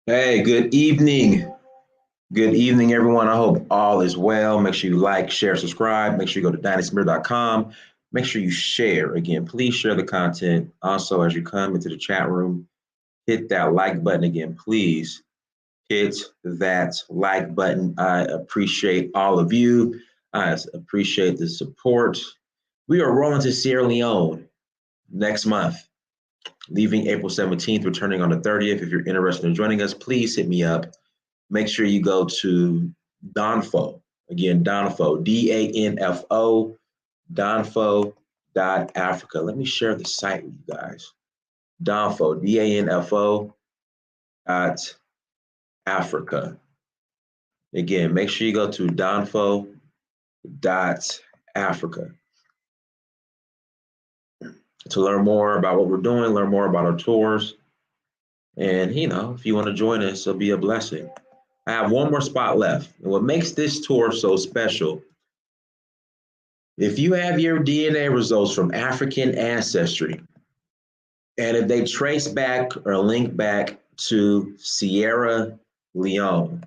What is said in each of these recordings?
Hey, good evening. Good evening, everyone. I hope all is well. Make sure you like, share, subscribe. Make sure you go to dynastymir.com. Make sure you share. Again, please share the content. Also, as you come into the chat room, hit that like button again. Please hit that like button. I appreciate all of you. I appreciate the support. We are rolling to Sierra Leone next month, leaving April 17th, returning on the 30th. If you're interested in joining us, please hit me up. Make sure you go to Donfo. Again, Donfo, DANFO, Donfo.Africa. Let me share the site with you guys. Donfo, DANFO dot Africa. Again, make sure you go to Donfo.Africa to learn more about what we're doing, learn more about our tours. And, if you want to join us, it'll be a blessing. I have one more spot left. And what makes this tour so special, if you have your DNA results from African ancestry, and if they trace back or link back to Sierra Leone,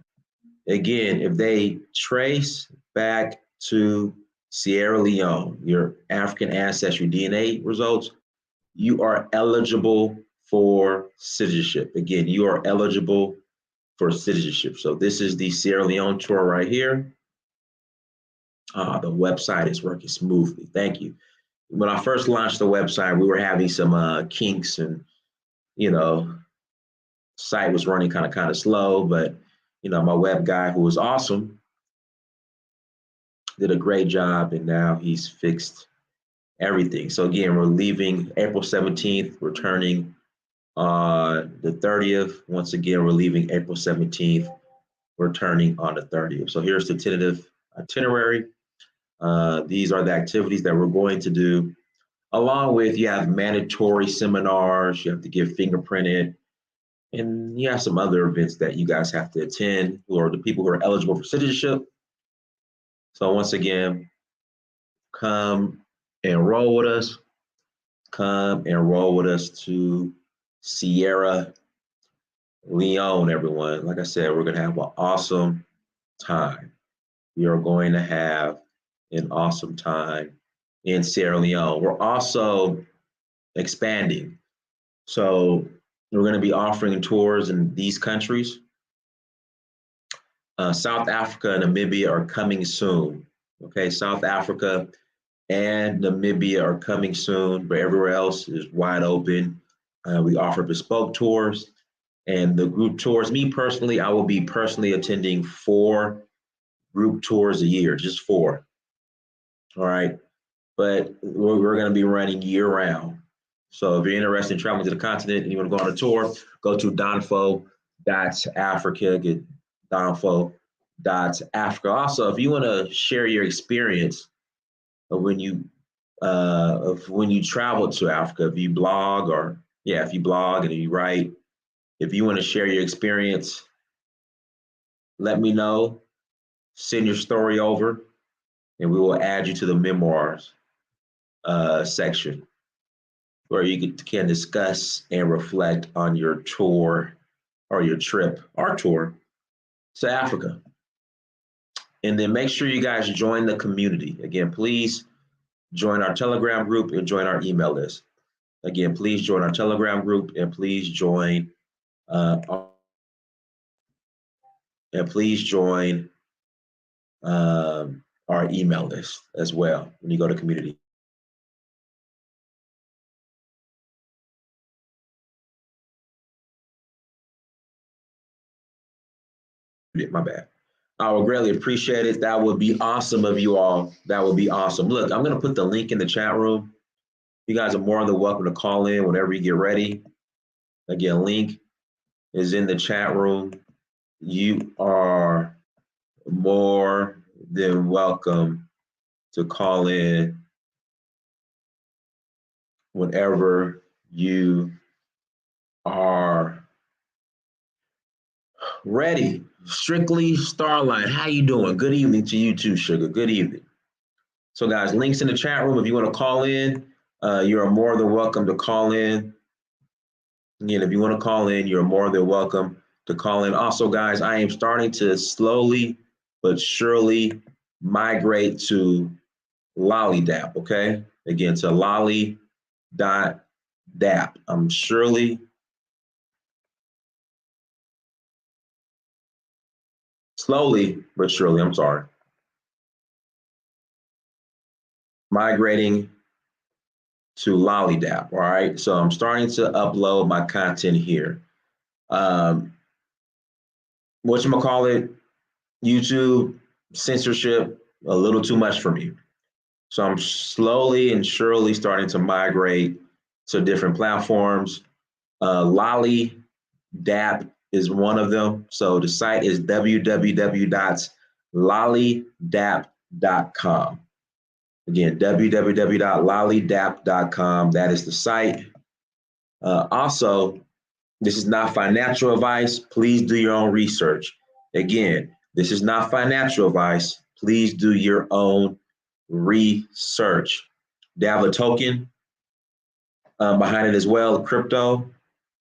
again, if they trace back to Sierra Leone, your African ancestry DNA results, you are eligible for citizenship. Again, you are eligible for citizenship. So this is the Sierra Leone tour right here. The website is working smoothly. Thank you. When I first launched the website, we were having some kinks, and site was running kind of slow. But my web guy, who was awesome, did a great job, and now he's fixed everything. So again, we're leaving April 17th, returning on the 30th. Once again, we're leaving April 17th, returning on the 30th. So here's the tentative itinerary. These are the activities that we're going to do. Along with, you have mandatory seminars, you have to get fingerprinted, and you have some other events that you guys have to attend, who are the people who are eligible for citizenship. So once again, come enroll with us. Come enroll with us to Sierra Leone, everyone. Like I said, we're going to have an awesome time. We are going to have an awesome time in Sierra Leone. We're also expanding. So we're going to be offering tours in these countries. South Africa and Namibia are coming soon. Okay, South Africa and Namibia are coming soon, but everywhere else is wide open. We offer bespoke tours and the group tours. Me personally, I will be personally attending 4 group tours a year, just 4. All right, but we're going to be running year round. So if you're interested in traveling to the continent and you want to go on a tour, go to donfo.africa, get donfo.africa. Also, if you want to share your experience of when you travel to Africa, if you blog and you write, if you want to share your experience, let me know. Send your story over, and we will add you to the memoirs section, where you can discuss and reflect on your tour or your trip, our tour to Africa. And then make sure you guys join the community. Again, please join our Telegram group and join our email list. Again, please join our Telegram group and please join our email list as well when you go to community. My bad. I would greatly appreciate it. That would be awesome of you all. That would be awesome. Look, I'm going to put the link in the chat room. You guys are more than welcome to call in whenever you get ready. Again, link is in the chat room. You are more than welcome to call in whenever you are ready. Strictly Starlight, how you doing? Good evening to you too, Sugar. Good evening. So guys, links in the chat room. If you want to call in, you are more than welcome to call in. Again, if you want to call in, you're more than welcome to call in. Also, guys, I am starting to slowly but surely migrate to LollyDap, okay? Again, to lolly.dap. I'm slowly but surely, I'm sorry, migrating to LollyDap, all right? So I'm starting to upload my content here. Um, whatchamacallit, YouTube, censorship, a little too much for me. So I'm slowly and surely starting to migrate to different platforms. Lolly Dap is one of them. So the site is www.lollydap.com. Again, www.lollydap.com. That is the site. Also, this is not financial advice. Please do your own research. Again, this is not financial advice. Please do your own research. They have a token behind it as well, crypto,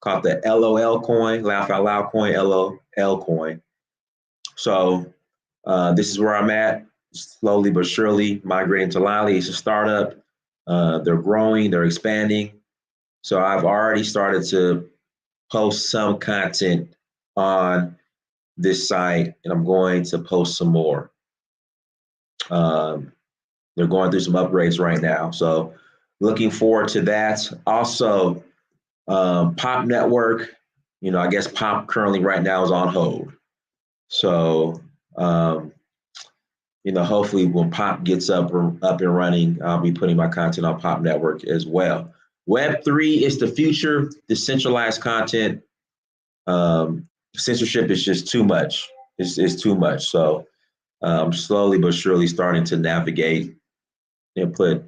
called the LOL coin, laugh out loud coin, LOL coin. So this is where I'm at, slowly but surely migrating to Lolly. It's a startup. They're growing, they're expanding. So I've already started to post some content on this site, and I'm going to post some more. They're going through some upgrades right now. So looking forward to that. Also, Pop Network, I guess Pop currently right now is on hold. So, hopefully when Pop gets up and running, I'll be putting my content on Pop Network as well. Web3 is the future. Decentralized content, censorship is just too much. It's too much. So I'm slowly but surely starting to navigate and put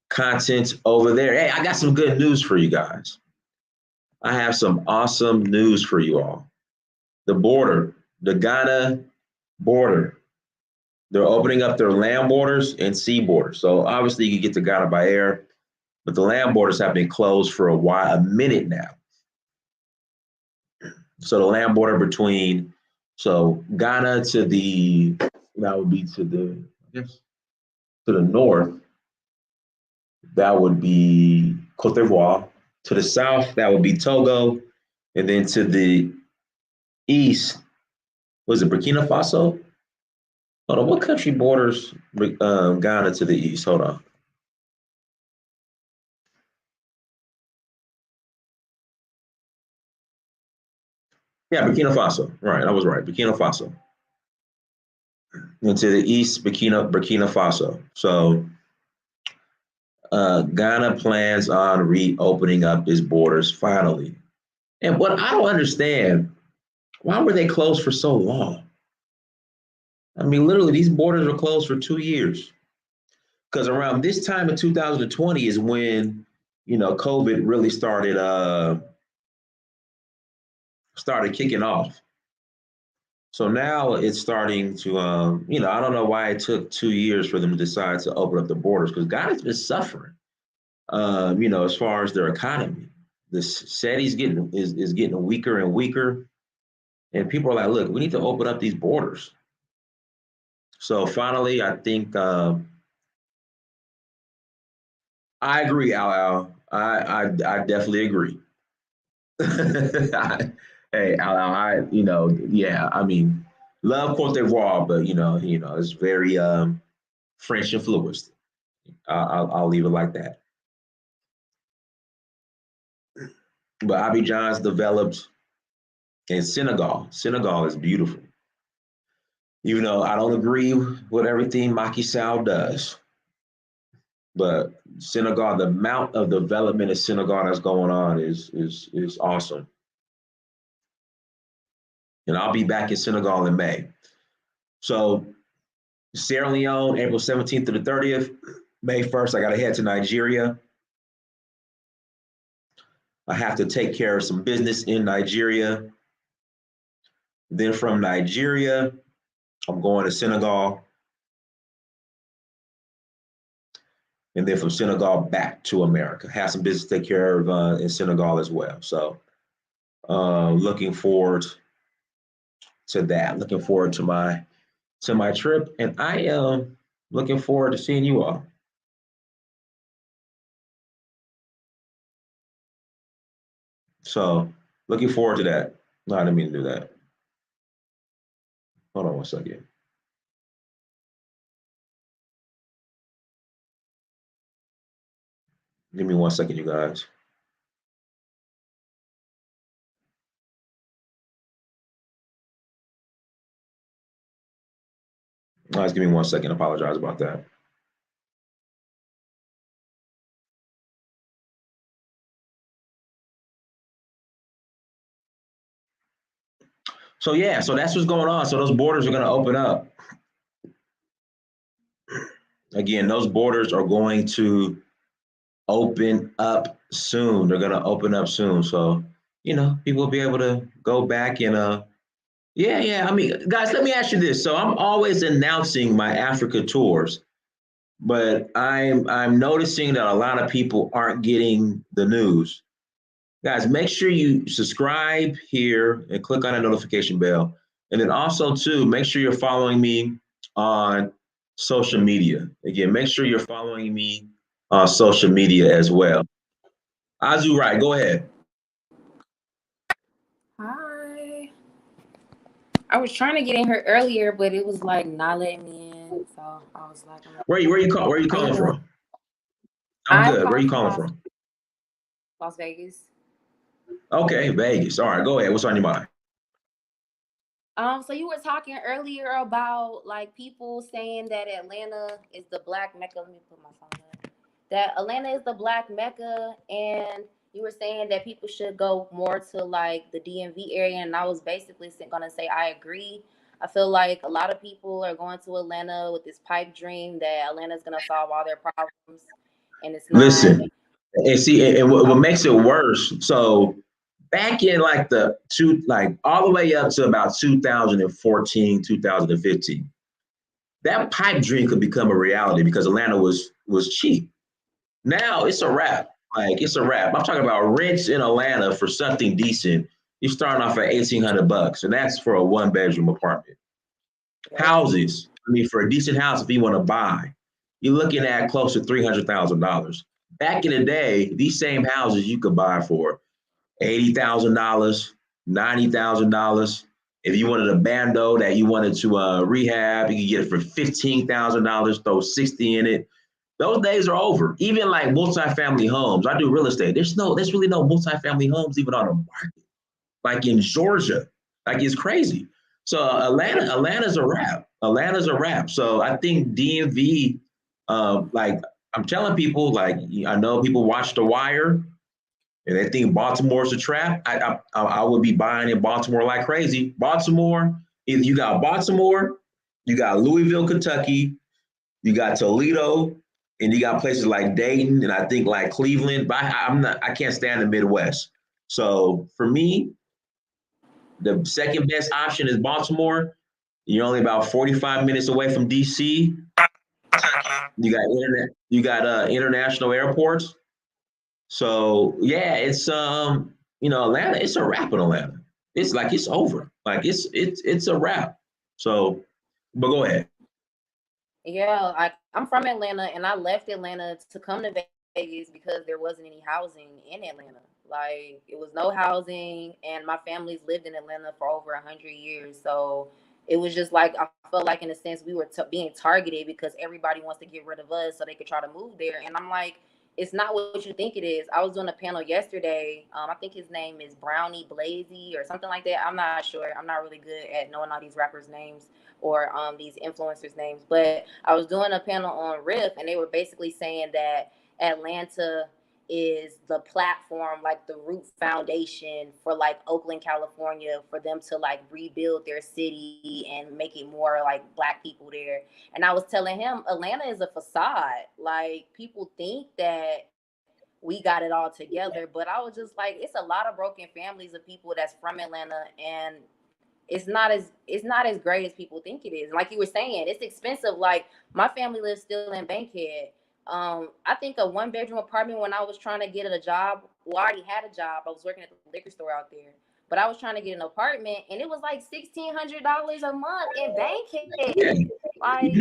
content over there. Hey, I got some good news for you guys. I have some awesome news for you all. The Ghana border, they're opening up their land borders and sea borders. So obviously you can get to Ghana by air, but the land borders have been closed for a minute now. So the land border between, Ghana that would be to the north, that would be Cote d'Ivoire. To the south, that would be Togo. And then to the east, was it Burkina Faso? Hold on, what country borders Ghana to the east? Hold on. Yeah, Burkina Faso. Right, I was right. Burkina Faso. And to the east, Burkina Faso. So Ghana plans on reopening up its borders finally. And what I don't understand, why were they closed for so long? I mean, literally, these borders were closed for 2 years. Because around this time in 2020 is when, COVID really started kicking off. So now it's starting to, I don't know why it took 2 years for them to decide to open up the borders because Ghana's been suffering, as far as their economy. The SETI's is getting weaker and weaker, and people are like, look, we need to open up these borders. So finally, I think I agree, Al Al. I definitely agree. Hey, Al Al, yeah, I mean, love Cote d'Ivoire, but it's very French influenced. I'll leave it like that. But Abidjan's developed in Senegal. Senegal is beautiful. Even though I don't agree with everything Macky Sall does, but Senegal, the amount of development in Senegal that's going on is awesome. And I'll be back in Senegal in May. So Sierra Leone, April 17th to the 30th. May 1st, I got to head to Nigeria. I have to take care of some business in Nigeria. Then from Nigeria, I'm going to Senegal. And then from Senegal back to America. Have some business to take care of in Senegal as well. So looking forward to that. Looking forward to my trip, and I am looking forward to seeing you all. So looking forward to that. No, I didn't mean to do that. Hold on one second. Give me one second, you guys. Guys, give me one second. Apologize about that. So yeah, so that's what's going on. So those borders are going to open up again. Those borders are going to open up soon. They're going to open up soon. So people will be able to go back and yeah, yeah. I mean, guys, let me ask you this. So I'm always announcing my Africa tours, but I'm noticing that a lot of people aren't getting the news. Guys, make sure you subscribe here and click on the notification bell. And then also, too, make sure you're following me on social media. Again, make sure you're following me on social media as well. Azu, right, go ahead. Hi. I was trying to get in here earlier, but it was like not letting me in. So I was like, Where you how you calling doing? from? I'm I'm good. Where calling you from calling from? Las Vegas. Okay, Vegas. All right, go ahead. What's on your mind? So you were talking earlier about like people saying that Atlanta is the black Mecca. Let me put my phone up. That Atlanta is the black Mecca, and you were saying that people should go more to like the DMV area, and I was basically gonna say I agree. I feel like a lot of people are going to Atlanta with this pipe dream that Atlanta is gonna solve all their problems, and it's not. Listen, and see, and what makes it worse, so back in like like all the way up to about 2014, 2015, that pipe dream could become a reality because Atlanta was cheap. Now it's a wrap. Like it's a wrap. I'm talking about rents in Atlanta for something decent. You're starting off at $1,800, and that's for a one-bedroom apartment. Yeah. Houses, I mean, for a decent house, if you want to buy, you're looking at close to $300,000. Back in the day, these same houses you could buy for $80,000, $90,000. If you wanted a bando that you wanted to rehab, you could get it for $15,000. Throw 60 in it. Those days are over. Even like multifamily homes, I do real estate. There's really no multifamily homes even on the market. Like in Georgia, like it's crazy. So Atlanta's a wrap. Atlanta's a wrap. So I think DMV, like I'm telling people, like I know people watch The Wire and they think Baltimore's a trap. I would be buying in Baltimore like crazy. Baltimore, if you got Baltimore, you got Louisville, Kentucky, you got Toledo, and you got places like Dayton and I think like Cleveland. But I can't stand the Midwest. So for me, the second best option is Baltimore. You're only about 45 minutes away from DC. You got international airports. So yeah, it's Atlanta. It's a wrap in Atlanta. It's like it's over. Like it's a wrap. So, but go ahead. Yeah, I'm from Atlanta, and I left Atlanta to come to Vegas because there wasn't any housing in Atlanta. Like it was no housing, and my family's lived in Atlanta for over 100 years. So it was just like I felt like, in a sense, we were being targeted because everybody wants to get rid of us so they could try to move there. And I'm like, it's not what you think it is. I was doing a panel yesterday. I think his name is Brownie Blazy or something like that. I'm not sure. I'm not really good at knowing all these rappers' names or these influencers' names. But I was doing a panel on Riff, and they were basically saying that Atlanta is the platform, like the root foundation for like Oakland, California, for them to like rebuild their city and make it more like black people there. And I was telling him, Atlanta is a facade. Like people think that we got it all together, but I was just like, it's a lot of broken families of people that's from Atlanta, and it's not as great as people think it is. Like you were saying, it's expensive. Like my family lives still in Bankhead. I think a one bedroom apartment when I was trying to get a job. Well, I already had a job. I was working at the liquor store out there. But I was trying to get an apartment, and it was like $1,600 a month in Yeah. Bankhead. Like,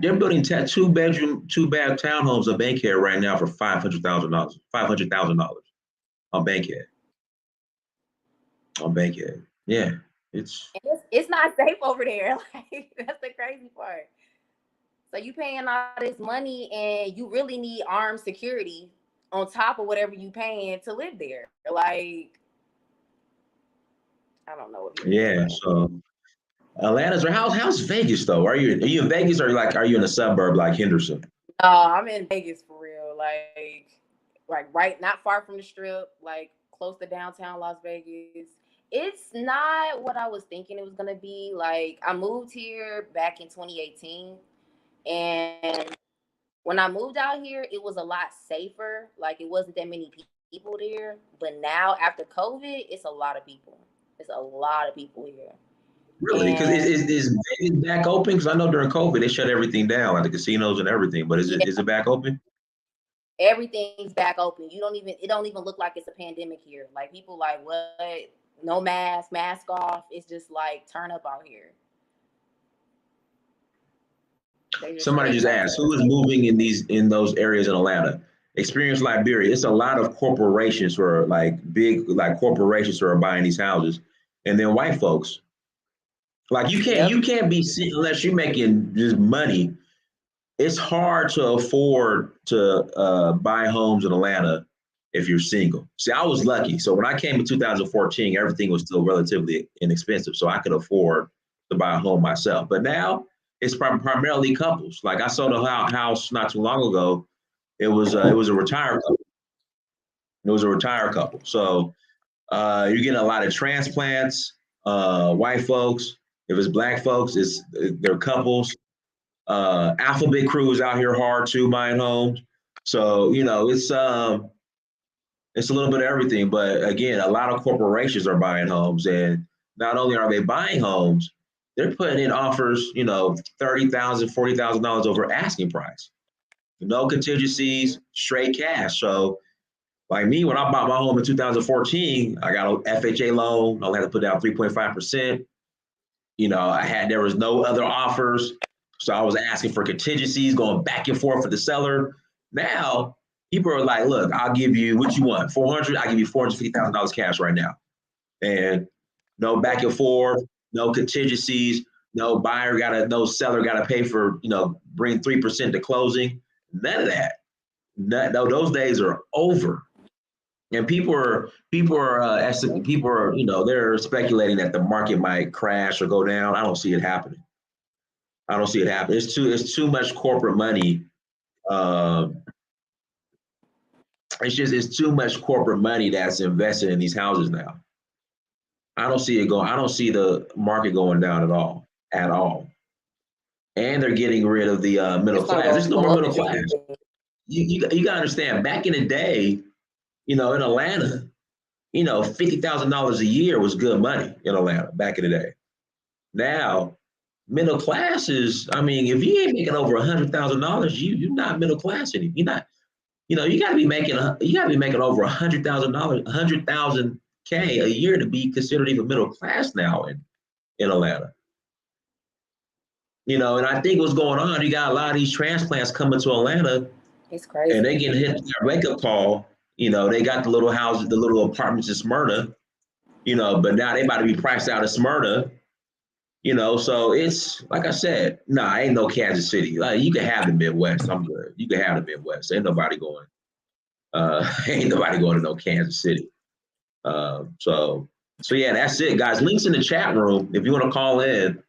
They're building two bed townhomes in Bankhead right now for $500,000. $500,000 on Bankhead. On Bankhead. Yeah. it's not safe over there. Like, that's the crazy part. So you paying all this money, and you really need armed security on top of whatever you paying to live there. Like, I don't know what people be Yeah. thinking. So Atlanta's or how's Vegas though? Are you in Vegas, or are you in a suburb like Henderson? No, I'm in Vegas for real. Like right, not far from the Strip, like close to downtown Las Vegas. It's not what I was thinking it was gonna be. Like, I moved here back in 2018, and when I moved out here, it was a lot safer. Like, it wasn't that many people there. But now after COVID, it's a lot of people. It's a lot of people here, Really? Because and is Vegas back open? Because I know during COVID they shut everything down, like the casinos and everything. But is it yeah, is it back open? everything's back open. It don't even look like it's a pandemic here. Like, people like, what? No mask off. It's just like turn up out here. They just Somebody straight just turn asked, up. who is moving in those areas in Atlanta? Experience Liberia. It's a lot of corporations who are like big, like corporations who are buying these houses, and then white folks. Like you Yep. can't be unless you're making just money. It's hard to afford to buy homes in Atlanta if you're single. See, I was lucky. So when I came in 2014, everything was still relatively inexpensive, so I could afford to buy a home myself. But now it's primarily couples. Like I sold a house not too long ago. It was a retired couple. It was a retired couple. So you're getting a lot of transplants, white folks. If it's black folks, they're couples. Alphabet crew is out here hard too, buying homes. So it's a little bit of everything. But again, a lot of corporations are buying homes, and not only are they buying homes, they're putting in offers, $30,000, $40,000 over asking price. No Mhm. contingencies, straight cash. So like me, when I bought my home in 2014, I got an FHA loan. I only had to put down 3.5%. There was no other offers. So I was asking for contingencies, going back and forth with the seller. Now people are like, look, I'll give you what you want. 400, I'll give you $450,000 cash right now. And no back and forth, no contingencies, no seller gotta pay for, bring 3% to closing. None of that. No, those days are over. And they're speculating that the market might crash or go down. I don't see it happening. I don't see it happening. It's too much corporate money. Um, it's too much corporate money that's invested in these houses now. I don't see it going. I don't see the market going down at all, at all. And they're getting rid of the middle It's gonna class. There's no go more up middle if class. anything. You got to understand. Back in the day, in Atlanta, $50,000 a year was good money in Atlanta back in the day. Now, middle class is, I mean, if you ain't making over $100,000, you're not middle class anymore. You're not, you gotta be making over $100,000, 100,000 K a year to be considered even middle class now in Atlanta. And I think what's going on, you got a lot of these transplants coming to Atlanta, It's and they crazy. getting hit with that wake up call. They got the little houses, the little apartments in Smyrna, but now they about to be priced out of Smyrna. So it's like I said, nah, ain't no Kansas City. Like, you can have the Midwest. I'm good. You can have the Midwest. Ain't nobody going. Ain't nobody going to no Kansas City. So yeah, that's it, guys. Links in the chat room. If you want to call in,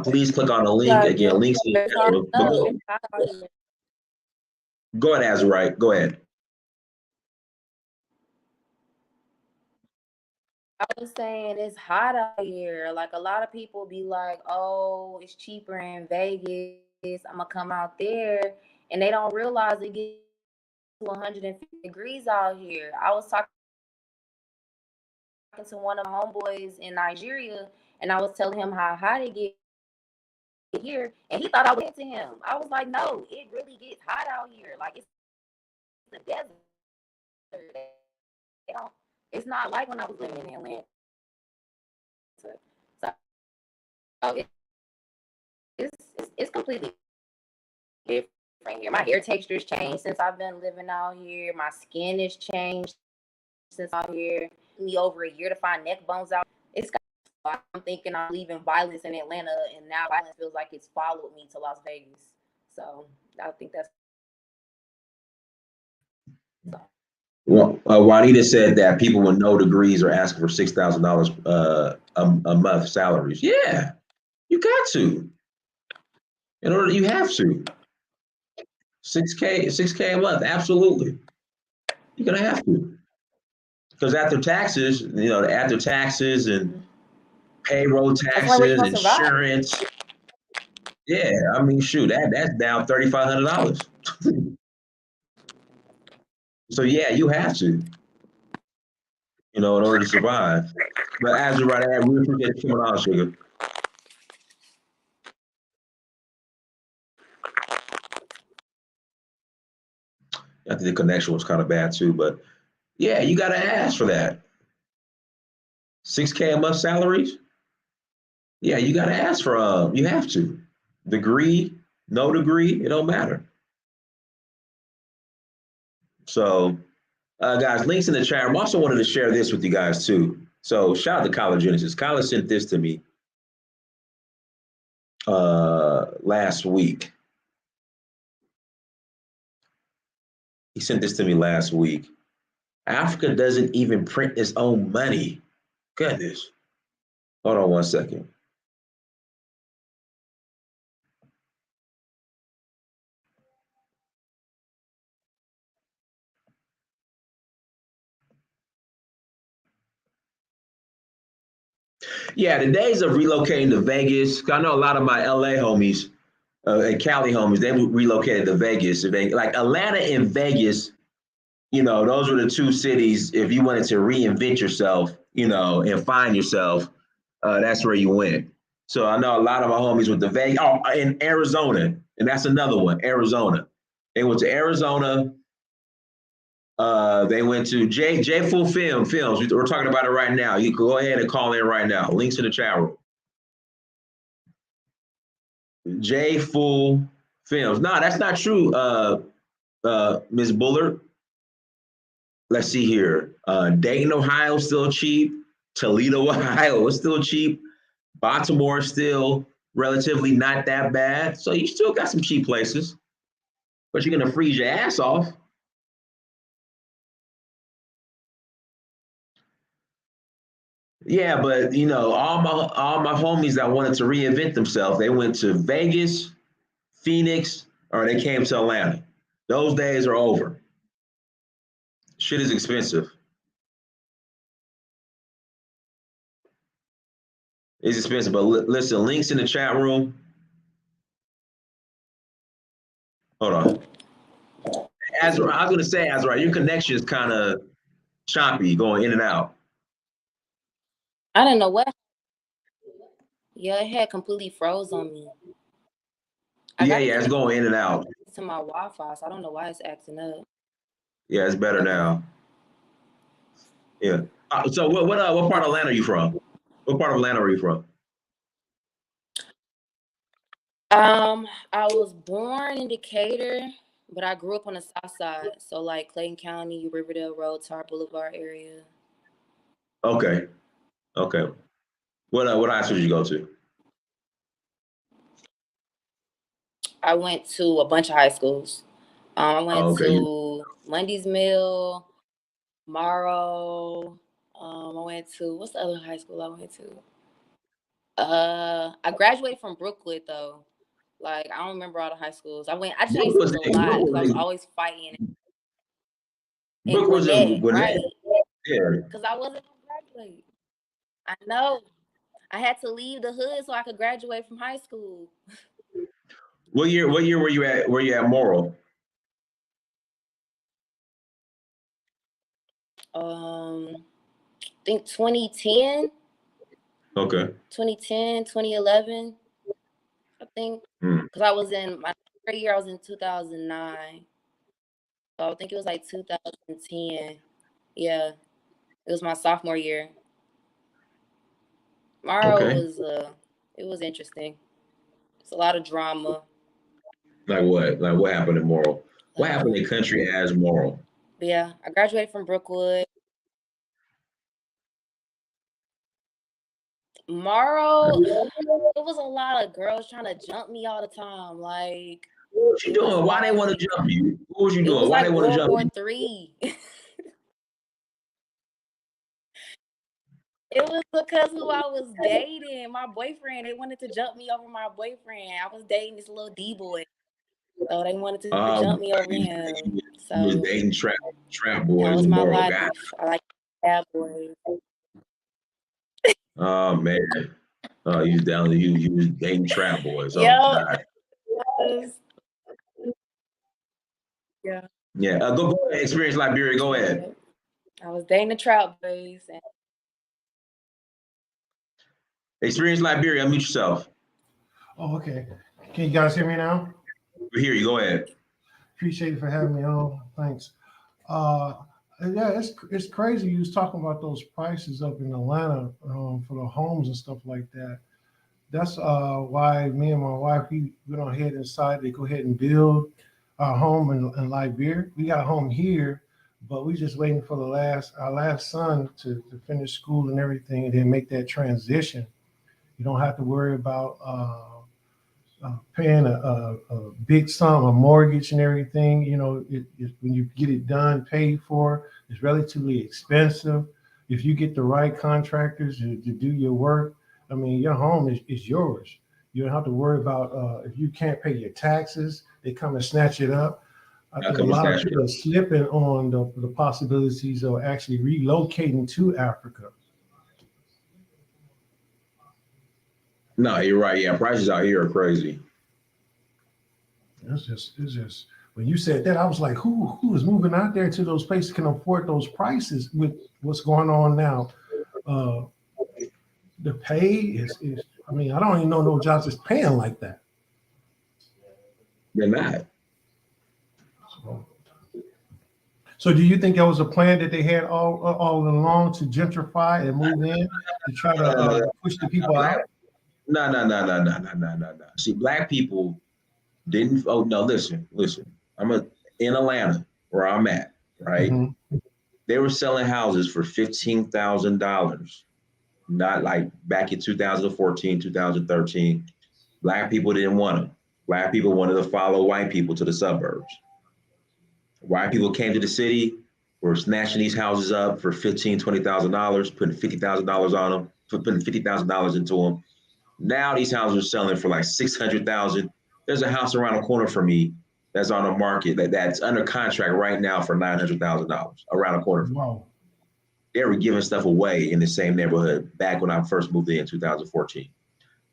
please click on the link Yeah, again. Links in the it's chat hard room. But enough. go, It's hot out here. go ahead, Azurite. Go ahead. I was saying it's hot out here. Like, a lot of people be like, "Oh, it's cheaper in Vegas. I'm gonna come out there," and they don't realize it gets to 150 degrees out here. I was talking to one of my homeboys in Nigeria, and I was telling him how hot it gets here, and he thought I was into him. I was like, "No, it really gets hot out here. Like, it's the desert. They don't It's not like when I was living in Atlanta. So it's completely different here. My hair texture's changed since I've been living out here. My skin has changed since I'm here. Me over a year to find neck bones out. It's I'm thinking I'm leaving violence in Atlanta, and now violence feels like it's followed me to Las Vegas. So I think that's. Well, Juanita said that people with no degrees are asking for $6,000 a month salaries. Yeah, you got to. In order, you have to. 6K a month, absolutely. You're gonna have to. Because after taxes, after taxes and payroll That's the only way you're taxes, gonna survive. insurance. Yeah, I mean, shoot, that's down $3,500. So yeah, you have to, in order to survive. But as of right now, we appreciate you coming on, sugar. I think the connection was kind of bad too, but yeah, you got to ask for that. 6K a month salaries. Yeah, you got to ask for. You have to. Degree, no degree, it don't matter. So, guys, links in the chat. I also wanted to share this with you guys too. So, shout out to College Genesis. College sent this to me last week. He sent this to me last week. Africa doesn't even print its own money. Goodness. Hold on one second. Yeah, the days of relocating to Vegas. I know a lot of my LA homies and Cali homies, they relocated to Vegas. Like Atlanta and Vegas, those were the two cities. If you wanted to reinvent yourself, and find yourself, that's where you went. So I know a lot of my homies went to Vegas. Oh, in Arizona, and that's another one, Arizona. They went to Arizona. They went to J Full Films. We're talking about it right now. You can go ahead and call in right now. Links in the chat room. J Full Films. No, that's not true, Ms. Bullard. Let's see here. Dayton, Ohio, still cheap. Toledo, Ohio, is still cheap. Baltimore, still relatively not that bad. So you still got some cheap places, but you're gonna freeze your ass off. Yeah, but all my homies that wanted to reinvent themselves, they went to Vegas, Phoenix, or they came to Atlanta. Those days are over. Shit is expensive. It's expensive, but listen, links in the chat room. Hold on. As I was gonna say, Azra, your connection is kind of choppy, going in and out. I don't know what. Yeah, it had completely froze on me. Yeah, it's going in and out. To my Wi-Fi, so I don't know why it's acting up. Yeah, it's better now. Yeah. So what part of Atlanta are you from? What part of Atlanta are you from? I was born in Decatur, but I grew up on the south side, so like Clayton County, Riverdale Road, Tar Boulevard area. Okay. What high school did you go to? I went to a bunch of high schools. I went to Lundy's Mill, Morrow. I went to, what's the other high school I went to? I graduated from Brookwood though. Like I don't remember all the high schools. I changed schools a lot because I was always fighting. In Gwinnett, right? Yeah. Because I wasn't gonna graduate. I know. I had to leave the hood so I could graduate from high school. What year were you at? Were you at Morrow? I think 2010. Okay. 2010, 2011. I think. Because I was in my third year, I was in 2009. So I think it was like 2010. Yeah. It was my sophomore year. Morrow Okay. was it was interesting. It's a lot of drama. Like what? Like what happened in Moral? A What lot of happened drama. in Country as Moral? But yeah, I graduated from Brookwood. Morrow, it was a lot of girls trying to jump me all the time. Like What was you it was doing? Why they want like to jump you? What was you it doing? was Why they like want to World jump War you? Three. It was because who I was dating, my boyfriend. They wanted to jump me over my boyfriend. I was dating this little D boy, so they wanted to Oh, jump me over you, him. you was So dating trap that boys was in my Moral. God. life. I like bad boys. Oh man. You was down. You was dating trap boys. Oh Yo, God. yeah, Yeah. Go ahead. Experience Liberia. Go ahead. yeah. I was dating the trout boys, and Experience Liberia. Unmute yourself. Oh, okay. Can you guys hear me now? We hear you. Go ahead. Appreciate it for having me on. Thanks. Uh, yeah, it's crazy. You was talking about those prices up in Atlanta for the homes and stuff like that. That's why me and my wife we went on ahead and decided to go ahead and build our home in Liberia. We got a home here, but we just waiting for our last son to finish school and everything, and then make that transition. You don't have to worry about paying a big sum, a mortgage and everything. You know, when you get it done, paid for, it's relatively expensive. If you get the right contractors to do your work, I mean, your home is yours. You don't have to worry about if you can't pay your taxes, they come and snatch it up. I I'll think a come and lot of snatch people you. are slipping on the possibilities of actually relocating to Africa. No, you're right. Yeah, prices out here are crazy. It's just when you said that, I was like, who is moving out there to those places can afford those prices with what's going on now? Uh, the pay is I mean, I don't even know no jobs that's paying like that. They're not. So, so do you think that was a plan that they had all along to gentrify and move in to try to Uh, push the people black. out? No, no, no, no, no, no, no, no, no. See, black people didn't. Oh no, listen. In Atlanta where I'm at, right? Hmm. They were selling houses for $15,000. Not like back in 2014, 2013. Black people didn't want them. Black people wanted to follow white people to the suburbs. White people came to the city, were snatching these houses up for $15,000, $20,000, putting $50,000 on them, putting $50,000 into them. Now these houses are selling for like 600,000. There's a house around the corner from me that's on the market that's under contract right now for $900,000 around the corner from me. Wow. They were giving stuff away in the same neighborhood back when I first moved in 2014.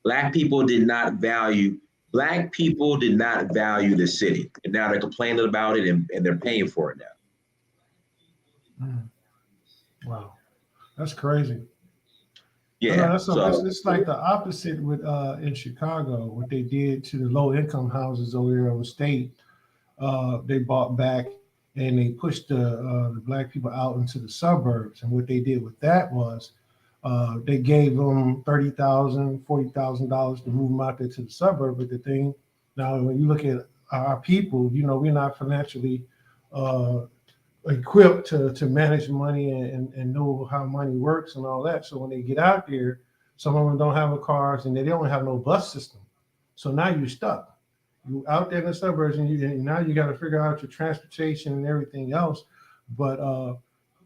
Black people did not value Black people did not value the city, and now they're complaining about it and they're paying for it now. Mm. Wow, that's crazy. I know Yeah, that's something. so It's like the opposite with in Chicago, what they did to the low income houses over there on the state. They bought back and they pushed the black people out into the suburbs. And what they did with that was they gave them $30,000, $40,000 to move them out there to the suburb. But the thing now, when you look at our people, you know, we're not financially uh, equipped to manage money and know how money works and all that. So when they get out there, some of them don't have a cars and they don't have no bus system. So now you're stuck. You out there in the suburbs and now you got to figure out your transportation and everything else. But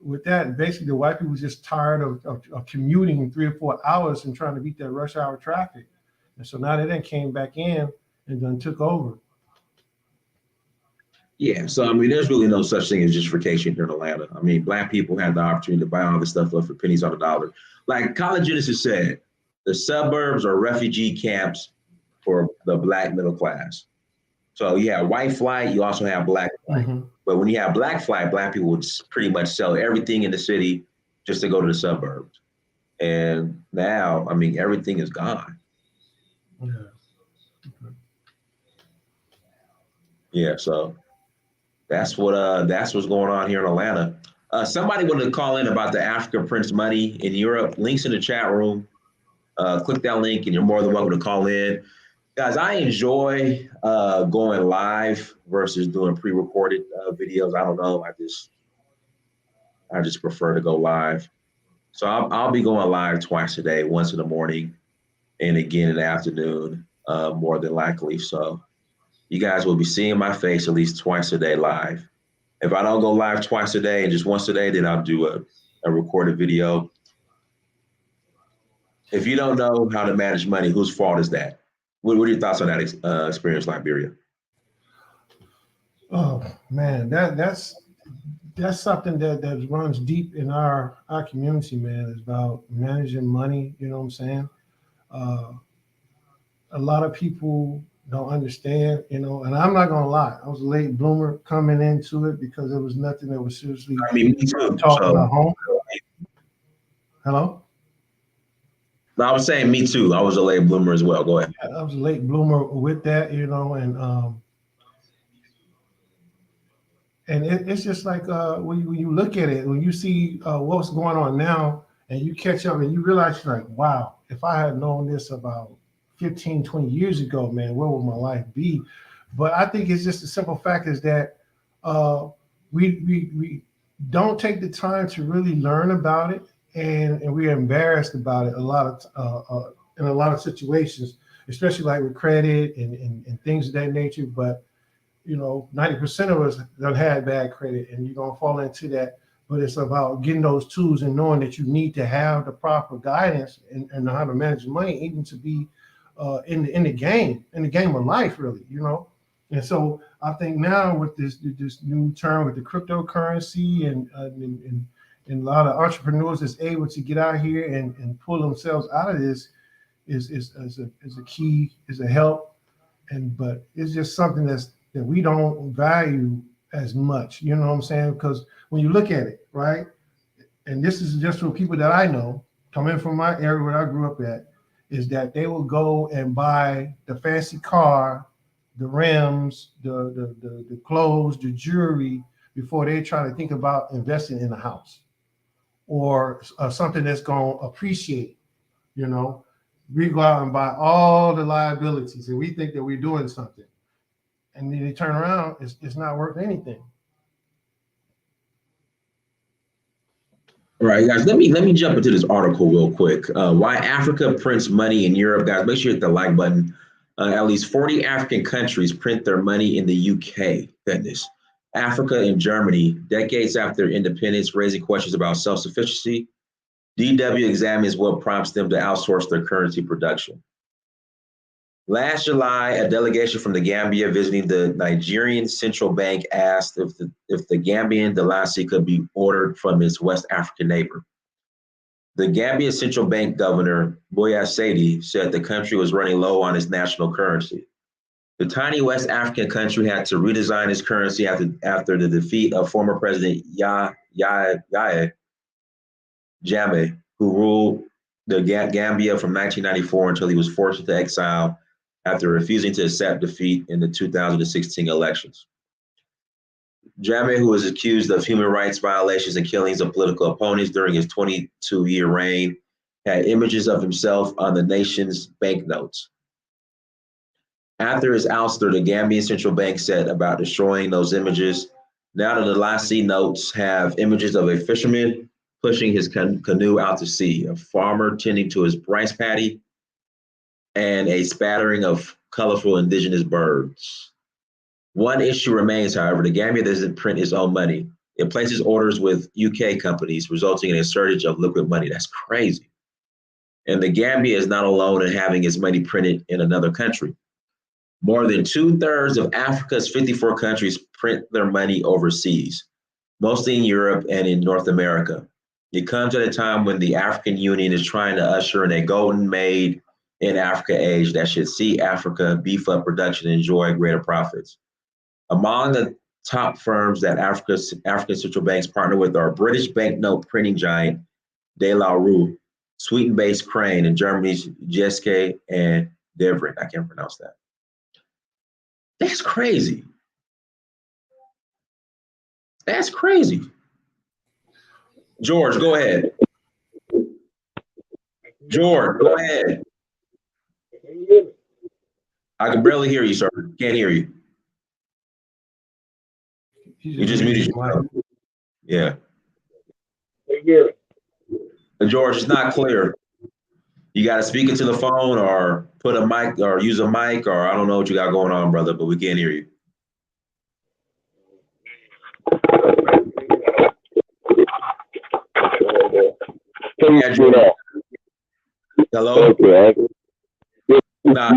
with that, basically the white people just tired of commuting 3 or 4 hours and trying to beat that rush hour traffic. And so now they then came back in and then took over. yeah, so I mean, there's really no such thing as gentrification here in Atlanta. I mean, Black people had the opportunity to buy all this stuff up for pennies on the dollar. Like College Genesis said, the suburbs are refugee camps for the Black middle class. So you have white flight, you also have Black flight. Mm-hmm. But when you have Black flight, Black people would pretty much sell everything in the city just to go to the suburbs. And now, I mean, everything is gone. Yeah. Yeah, so that's what's going on here in Atlanta. Somebody wanted to call in about the Africa Prince money in Europe. Links in the chat room. Click that link and you're more than welcome to call in. Guys, I enjoy going live versus doing pre-recorded videos. I don't know. I just prefer to go live. So I'll be going live twice a day, once in the morning and again in the afternoon, more than likely. So you guys will be seeing my face at least twice a day live. If I don't go live twice a day and just once a day, then I'll do a recorded video. If you don't know how to manage money, whose fault is that? What are your thoughts on that experience, Liberia? Oh man, that's something that runs deep in our community, man. It's about managing money. You know what I'm saying? Uh, a lot of people don't understand, you know, and I'm not gonna lie, I was a late bloomer coming into it because there was nothing that was seriously I mean, me too. taught in So my home. Hello? I was saying me too. I was a late bloomer as well. Go ahead. I was a late bloomer with that, you know, and it's just like when you look at it, when you see what's going on now, and you catch up and you realize you're like, wow, if I had known this about 15, 20 years ago, man, where would my life be? But I think it's just the simple fact is that we don't take the time to really learn about it, and we're embarrassed about it a lot of in a lot of situations, especially like with credit and things of that nature. But you know, 90% of us have had bad credit, and you're gonna fall into that. But it's about getting those tools and knowing that you need to have the proper guidance and know how to manage money, even to be in the game of life, really, you know. And so I think now with this new term with the cryptocurrency and a lot of entrepreneurs is able to get out here and pull themselves out of this is a key, is a help. But it's just something that we don't value as much, you know what I'm saying? Because when you look at it, right, and this is just for people that I know, coming from my area where I grew up at, is that they will go and buy the fancy car, the rims, the clothes, the jewelry, before they try to think about investing in a house or something that's going to appreciate, you know. We go out and buy all the liabilities and we think that we're doing something. And then you turn around, it's not worth anything. All right, guys, let me jump into this article real quick. Why Africa prints money in Europe, guys. Make sure you hit the like button. At least 40 African countries print their money in the UK. Goodness. Africa and Germany, decades after independence, raising questions about self-sufficiency. DW examines what prompts them to outsource their currency production. Last July, a delegation from the Gambia visiting the Nigerian central bank asked if the Gambian Dalasi could be ordered from its West African neighbor. The Gambia central bank governor, Boya Sadi, said the country was running low on its national currency. The tiny West African country had to redesign its currency after the defeat of former President Yahya Jammeh, who ruled the Gambia from 1994 until he was forced into exile after refusing to accept defeat in the 2016 elections. Jammeh, who was accused of human rights violations and killings of political opponents during his 22-year reign, had images of himself on the nation's banknotes. After his ouster, the Gambian central bank said about destroying those images. Now the Dalasi notes have images of a fisherman pushing his canoe out to sea, a farmer tending to his rice paddy, and a spattering of colorful indigenous birds. One issue remains, however, the Gambia doesn't print its own money. It places orders with UK companies, resulting in a surge of liquid money. That's crazy. And the Gambia is not alone in having its money printed in another country. More than 2/3 of Africa's 54 countries print their money overseas, mostly in Europe and in North America. It comes at a time when the African Union is trying to usher in a golden made in Africa age that should see Africa beef up production and enjoy greater profits. Among the top firms that African central banks partner with are British banknote printing giant De La Rue, Sweden-based Crane, and Germany's GSK and Devrit. I can't pronounce that. That's crazy. That's crazy. George, go ahead. George, go ahead. I can barely hear you, sir. Can't hear you. You just muted yourself. Yeah. George, it's not clear. You got to speak into the phone or put a mic or use a mic or I don't know what you got going on, brother, but we can't hear you. Yeah, George. Hello? Okay. Nah,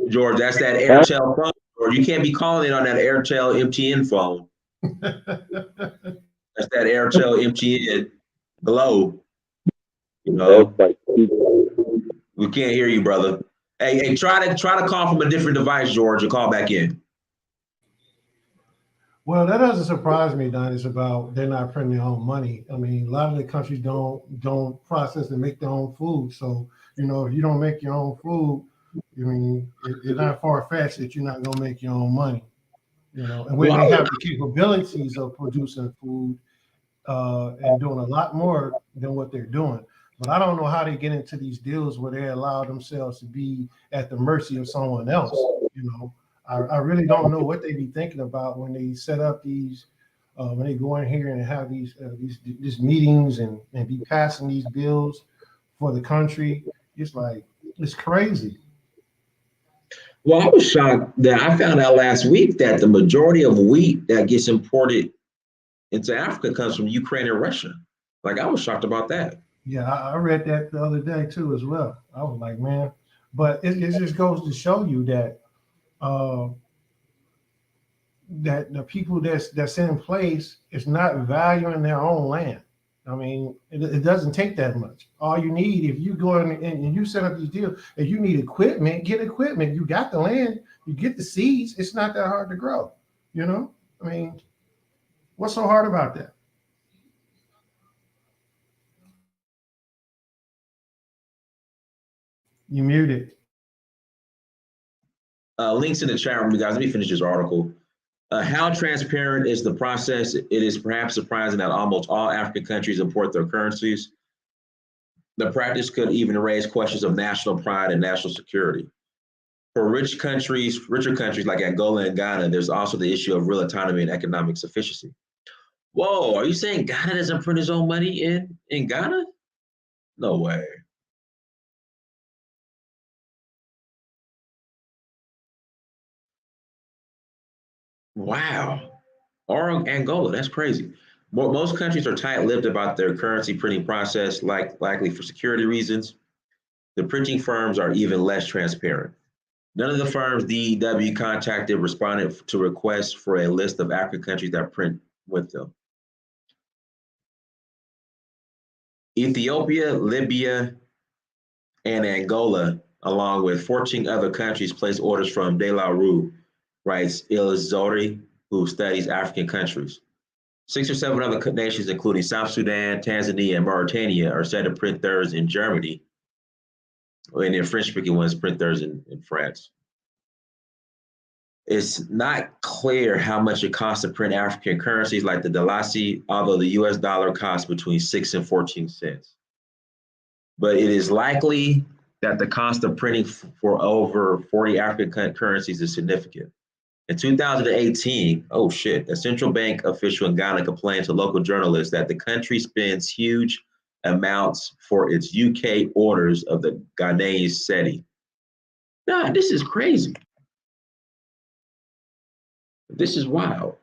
George, that's that Airtel phone. Or you can't be calling on that Airtel MTN phone. That's that Airtel MTN Glow. You know, we can't hear you, brother. Hey, try to call from a different device, George, and call back in. Well, that doesn't surprise me, Don. It's about they're not printing their own money. I mean, a lot of the countries don't process and make their own food. So, if you don't make your own food, I mean, it's not far-fetched that you're not gonna make your own money. And when they have the capabilities of producing food and doing a lot more than what they're doing. But I don't know how they get into these deals where they allow themselves to be at the mercy of someone else. I really don't know what they be thinking about when they set up these, when they go in here and have these meetings and be passing these bills for the country. It's crazy. Well, I was shocked that I found out last week that the majority of wheat that gets imported into Africa comes from Ukraine and Russia. Like, I was shocked about that. Yeah, I read that the other day too as well. I was like, man, but it just goes to show you that that the people that's in place is not valuing their own land. I mean, it doesn't take that much. All you need, if you go in and you set up these deals, if you need equipment, get equipment. You got the land, you get the seeds. It's not that hard to grow. I mean, what's so hard about that? You muted. Links in the chat room, you guys. Let me finish this article. How transparent is the process? It is perhaps surprising that almost all African countries import their currencies. The practice could even raise questions of national pride and national security. For richer countries like Angola and Ghana, there's also the issue of real autonomy and economic sufficiency. Whoa, are you saying Ghana doesn't print his own money in Ghana? No way. Wow. Or Angola, that's crazy. Most countries are tight-lipped about their currency printing process, likely for security reasons. The printing firms are even less transparent. None of the firms DEW contacted responded to requests for a list of African countries that print with them. Ethiopia, Libya, and Angola, along with 14 other countries, placed orders from De La Rue, writes Ilizori, who studies African countries. 6 or 7 other nations, including South Sudan, Tanzania, and Mauritania, are set to print theirs in Germany, and the French-speaking ones print theirs in France. It's not clear how much it costs to print African currencies like the dalasi, although the US dollar costs between 6 and 14 cents. But it is likely that the cost of printing for over 40 African currencies is significant. In 2018, oh shit, a central bank official in Ghana complained to local journalists that the country spends huge amounts for its UK orders of the Ghanaian cedi. Nah, this is crazy. This is wild.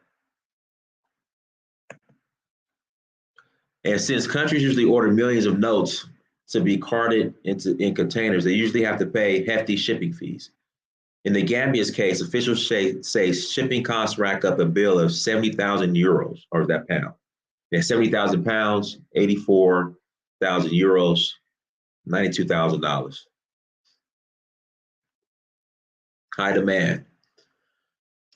And since countries usually order millions of notes to be carted in containers, they usually have to pay hefty shipping fees. In the Gambia's case, officials say shipping costs rack up a bill of 70,000 euros, or is that pound? Yeah, 70,000 pounds, 84,000 euros, $92,000. High demand.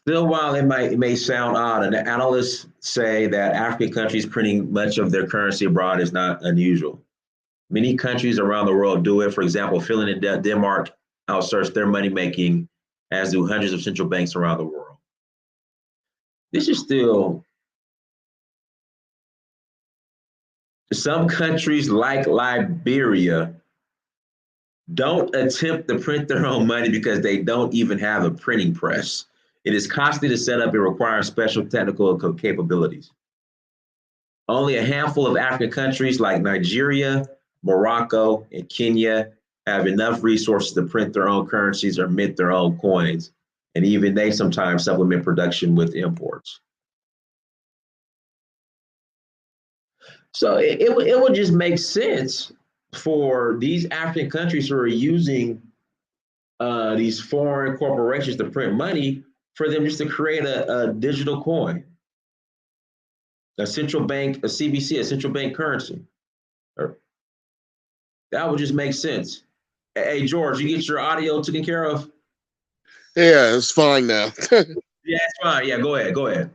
Still, while it may sound odd, and analysts say that African countries printing much of their currency abroad is not unusual. Many countries around the world do it. For example, Finland and Denmark outsource their money making, as do hundreds of central banks around the world. This is still Some countries like Liberia don't attempt to print their own money because they don't even have a printing press. It is costly to set up and requires special technical capabilities. Only a handful of African countries like Nigeria, Morocco, and Kenya have enough resources to print their own currencies or mint their own coins. And even they sometimes supplement production with imports. So it would just make sense for these African countries who are using these foreign corporations to print money for them just to create a digital coin, a central bank, a CBC, a central bank currency. That would just make sense. Hey, George, you get your audio taken care of? Yeah, it's fine now. Yeah, it's fine. Yeah, go ahead. Go ahead.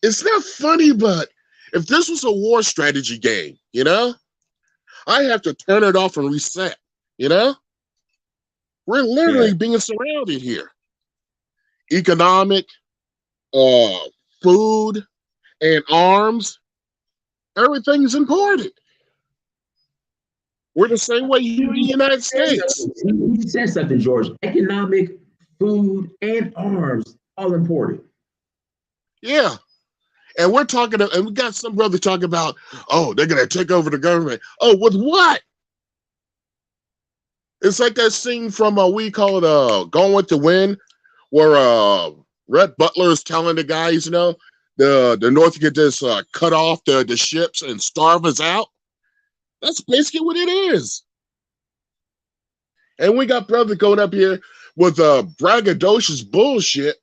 It's not funny, but if this was a war strategy game, I have to turn it off and reset. We're literally being surrounded here. Economic, food, and arms. Everything's imported. We're the same way here in the United States. He said something, George. Economic, food, and arms, all imported. Yeah. And we're talking, and we got some brother talking about, oh, they're going to take over the government. Oh, with what? It's like that scene from we call it Gone with the Wind, where Red Butler is telling the guys, the North could just cut off the ships and starve us out. That's basically what it is. And we got brother going up here with braggadocious bullshit,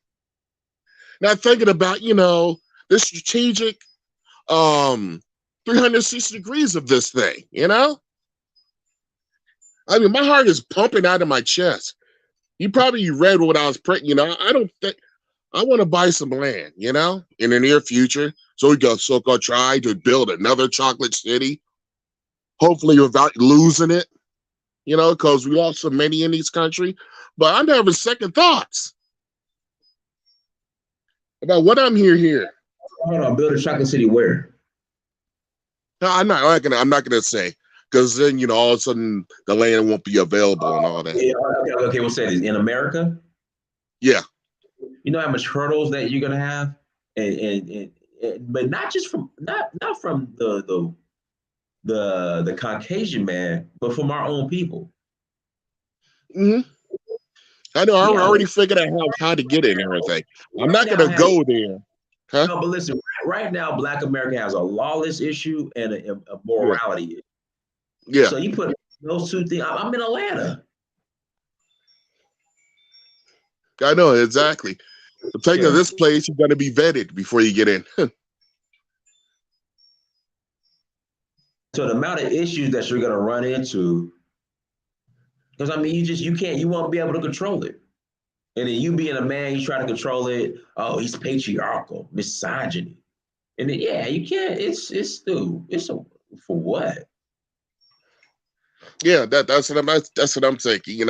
not thinking about, the strategic 360 degrees of this thing, I mean, my heart is pumping out of my chest. You probably read what I was printing, I don't think I want to buy some land, in the near future. So we go try to build another chocolate city, hopefully without losing it, because we lost so many in this country. But I'm having second thoughts about what I'm here. Hold on, build a chocolate city where? No, I'm not gonna say, because then all of a sudden the land won't be available and all that. Yeah, okay, we'll say this. In America? Yeah. You know how much hurdles that you're gonna have? And but not just from not from the Caucasian man, but from our own people. Mm-hmm. I know. I already figured out how to get it and everything. I'm not going to go there. Huh? No, but listen, right now, Black America has a lawless issue and a morality issue. Yeah. So you put those two things. I'm in Atlanta. I know, exactly. The thing of this place, you're going to be vetted before you get in. So the amount of issues that you're going to run into, because I mean, you won't be able to control it. And then you being a man, you try to control it. Oh, he's patriarchal, misogyny. And then, you can't, it's for what? Yeah, that's what I'm thinking.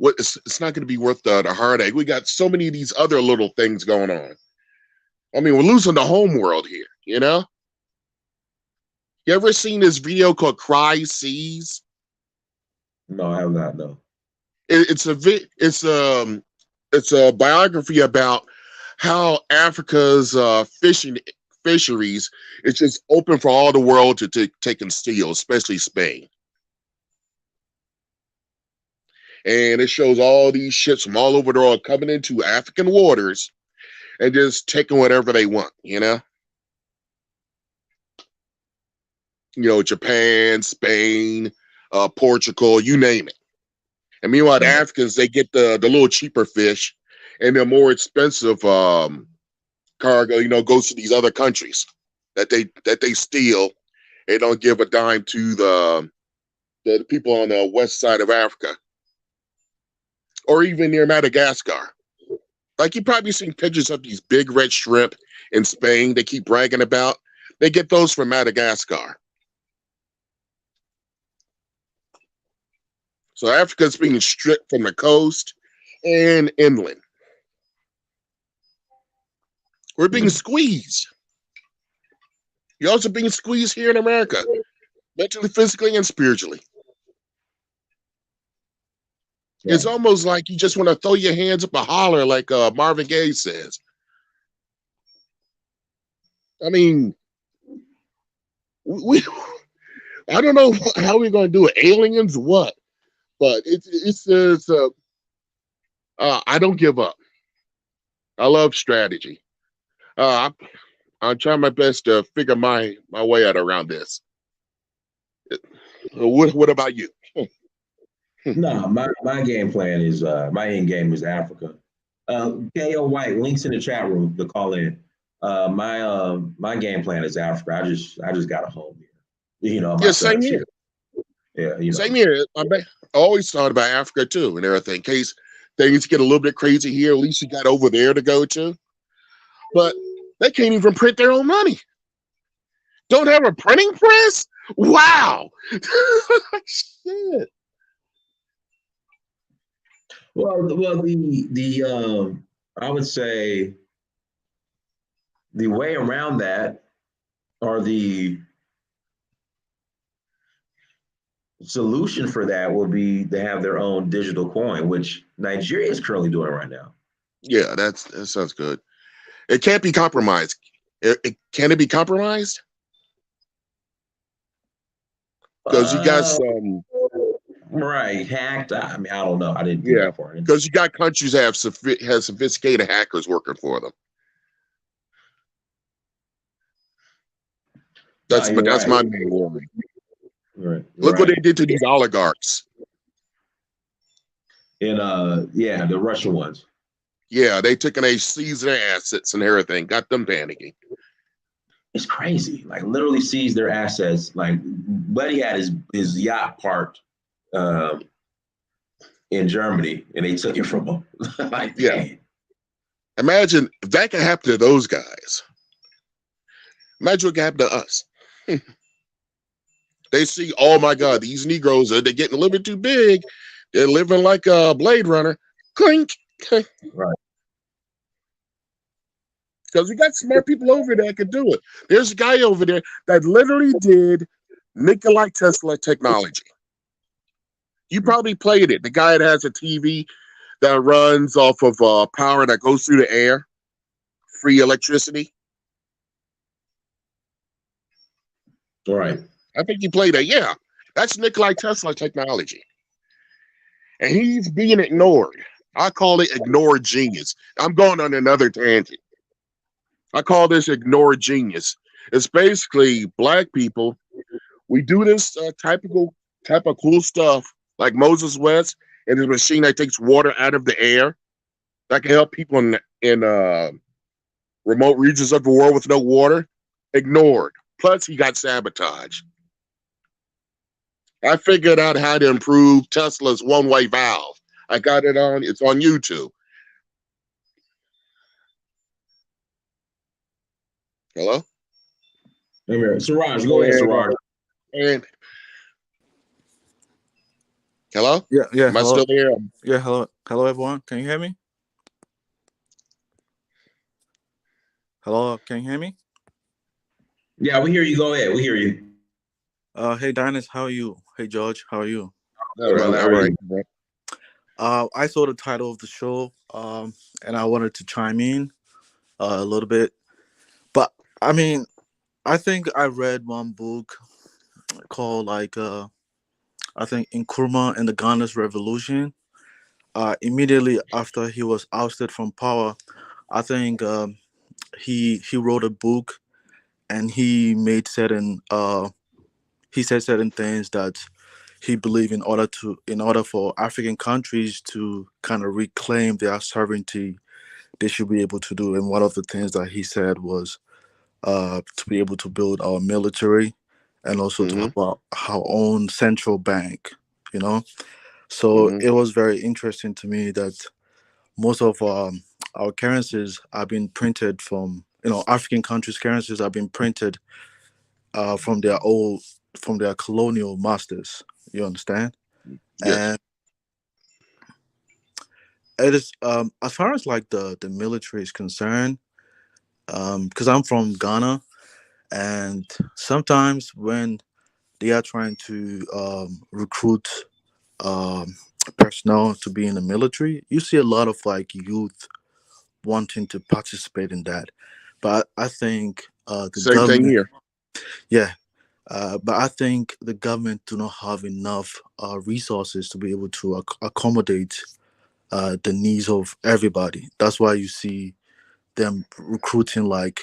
It's not going to be worth the heartache. We got so many of these other little things going on. I mean, we're losing the home world here, You ever seen this video called Cry Seas? No, I have not, no. It's a biography about how Africa's fisheries is just open for all the world to take and steal, especially Spain. And it shows all these ships from all over the world coming into African waters and just taking whatever they want, Japan, Spain, Portugal, you name it. And meanwhile, the Africans, they get the little cheaper fish, and the more expensive cargo, goes to these other countries that they steal. They don't give a dime to the people on the west side of Africa, or even near Madagascar. Like, you've probably seen pictures of these big red shrimp in Spain they keep bragging about. They get those from Madagascar. So Africa's being stripped from the coast and inland. We're being squeezed. You're also being squeezed here in America, mentally, physically, and spiritually. It's almost like you just want to throw your hands up and holler, like Marvin Gaye says. I mean, we I don't know how we're going to do it. Aliens, what? But I don't give up. I love strategy. I'm trying my best to figure my way out around this. What about you? No, my game plan is my end game is Africa. KO White, links in the chat room to call in. My game plan is Africa. I just got a home here. You know, my Yeah, son. same here. Yeah, you know. Same here. I always thought about Africa too and everything. In case things get a little bit crazy here, at least you got over there to go to. But they can't even print their own money. Don't have a printing press? Wow. Shit. Well, the I would say the way around that, or the solution for that, would be to have their own digital coin, which Nigeria is currently doing right now. Yeah, that sounds good. It can't be compromised. Can it be compromised? Because you got some. Right, hacked. I mean, I don't know. I didn't think Yeah, that far. because you got countries that have sophisticated hackers working for them. That's right. my main worry. Right. Look what they did to these oligarchs. And yeah, the Russian ones. Yeah, they took and they seized their assets and everything, got them panicking. It's crazy. Like literally seized their assets. Like Buddy had his yacht parked in Germany, and they took it from him. Like, yeah. Dang. Imagine if that could happen to those guys. Imagine what could happen to us. They see, oh my God, these Negroes they're getting a little bit too big. They're living like a Blade Runner. Clink. Right. Because we got smart people over there that could do it. There's a guy over there that literally did Nikola Tesla technology. You probably played it. The guy that has a TV that runs off of power that goes through the air, free electricity. Right. I think you played that. Yeah, that's Nikola Tesla technology. And he's being ignored. I call it ignored genius. I'm going on another tangent. I call this ignored genius. It's basically black people. We do this type of cool stuff like Moses West and his machine that takes water out of the air that can help people in remote regions of the world with no water. Ignored. Plus, he got sabotaged. I figured out how to improve Tesla's one-way valve. I got it on. It's on YouTube. Hello? Siraj, go ahead, Siraj. And hello? Yeah, Am I still there? Yeah, hello, everyone. Can you hear me? Hello, can you hear me? Yeah, we hear you. Go ahead. We hear you. Hey, Dennis, how are you? Hey, George, how are you? All right. I saw the title of the show, and I wanted to chime in a little bit. But I mean, I think I read one book called I think Nkrumah and the Ghana's Revolution. Immediately after he was ousted from power, I think he wrote a book, and he said certain things that he believed in order for African countries to kind of reclaim their sovereignty, they should be able to do. And one of the things that he said was to be able to build our military and also to have our own central bank, you know? So it was very interesting to me that most of our currencies are being printed from, African countries' currencies are being printed from their colonial masters. You understand? Yes. And it is as far as like the military is concerned, because I'm from Ghana, And sometimes when they are trying to recruit um, personnel to be in the military, you see a lot of like youth wanting to participate in that. But I think the Same thing government, here. yeah, but I think the government do not have enough resources to be able to accommodate the needs of everybody. That's why you see them recruiting like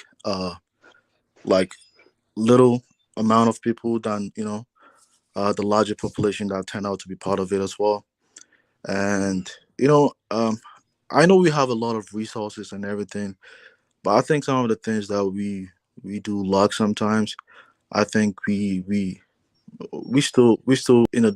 little amount of people than the larger population that turn out to be part of it as well. And I know we have a lot of resources and everything, but I think some of the things that we do lack sometimes. I think we still in a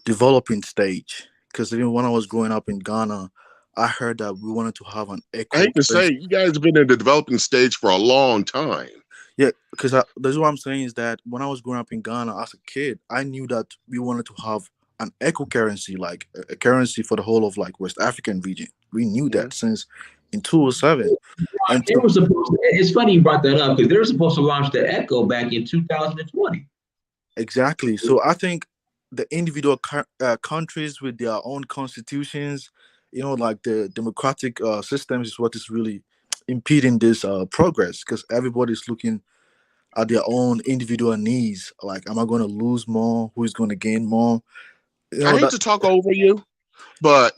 developing stage. Because even when I was growing up in Ghana, I heard that we wanted to have an I echo hate to say, currency. you guys have been in the developing stage for a long time. Yeah, because that's what I'm saying is that when I was growing up in Ghana as a kid, I knew that we wanted to have an eco currency, like a currency for the whole of like West African region. We knew Mhm. that since in 2007, and They were supposed to, it's funny you brought that up because they were supposed to launch the Echo back in 2020. exactly. So I think the individual countries with their own constitutions, like the democratic systems, is what is really impeding this progress because everybody's looking at their own individual needs. Like, am I going to lose more? Who is going to gain more? I hate That. to talk over you, but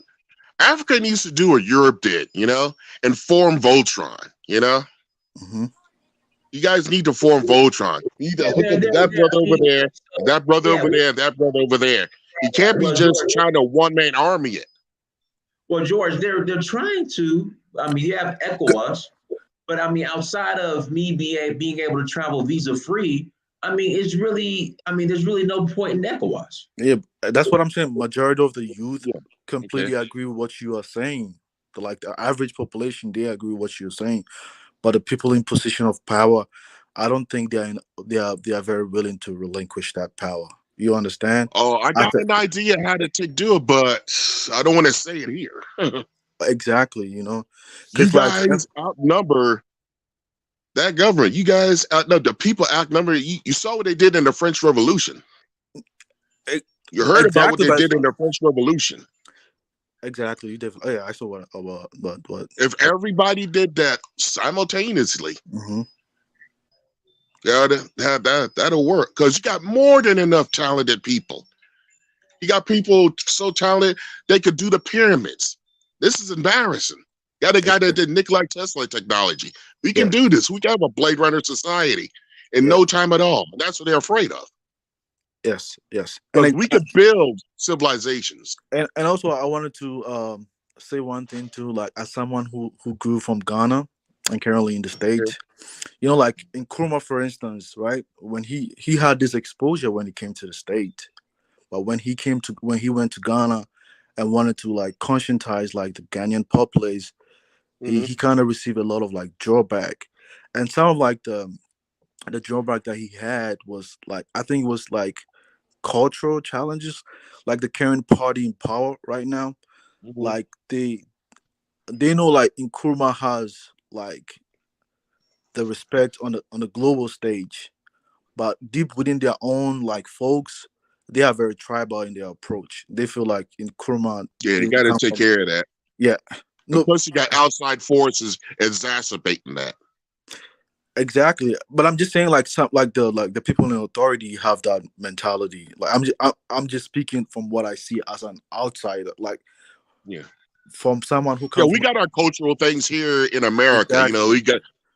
Africa needs to do what Europe did, and form Voltron, Mhm. You guys need to form Voltron. You need to hook up with that brother over there, and that brother Yeah, over there, and that brother over there. You can't be well, just George, trying to one-man army it. they're trying to. I mean, you have ECOWAS, but I mean, outside of me being able to travel visa free, I mean, there's really no point in ECOWAS. Yeah, that's what I'm saying. Majority of the youth Yeah. Okay. completely agree with what you are saying. Like the average population, they agree with what you're saying. But the people in position of power, I don't think they are very willing to relinquish that power. You understand? Oh, I I got think an idea how to do it, but I don't want to say it here. exactly. You Because like guys outnumber that government. You guys outnumber the people outnumber. You saw what they did in the French Revolution. e- You heard about what exactly, they but did in the French Revolution. exactly, you definitely. Oh, yeah, I saw what. If everybody did that simultaneously, Mm-hmm. yeah, that'll work. Because you got more than enough talented people. You got people so talented they could do the pyramids. This is embarrassing. Got a guy that did Nikola Tesla technology. We can Yeah, do this. We can have a Blade Runner society in yeah, no time at all. That's what they're afraid of. yes, Because we could build civilizations. and also I wanted to say one thing too. Like as someone who grew from Ghana and currently in the Okay. States, like in Kurma, for instance, right? When he had this exposure when he came to the state, but when he went to Ghana and wanted to like conscientize like the Ghanaian populace, Mm-hmm. he kind of received a lot of like drawback, and some of like the drawback that he had was like I think it was like cultural challenges, like the current party in power right now, Mm-hmm. like they know like Nkrumah has like the respect on the global stage, but deep within their own like folks, they are very tribal in their approach. They feel like Nkrumah Yeah, they didn't got to come take from, care of that. yeah, And no, plus, you got outside forces exacerbating that. exactly. But I'm just saying like some like the people in authority have that mentality. Like I'm just speaking from what I see as an outsider, like Yeah. from someone who Yeah, comes we from got our cultural things here in America. exactly. We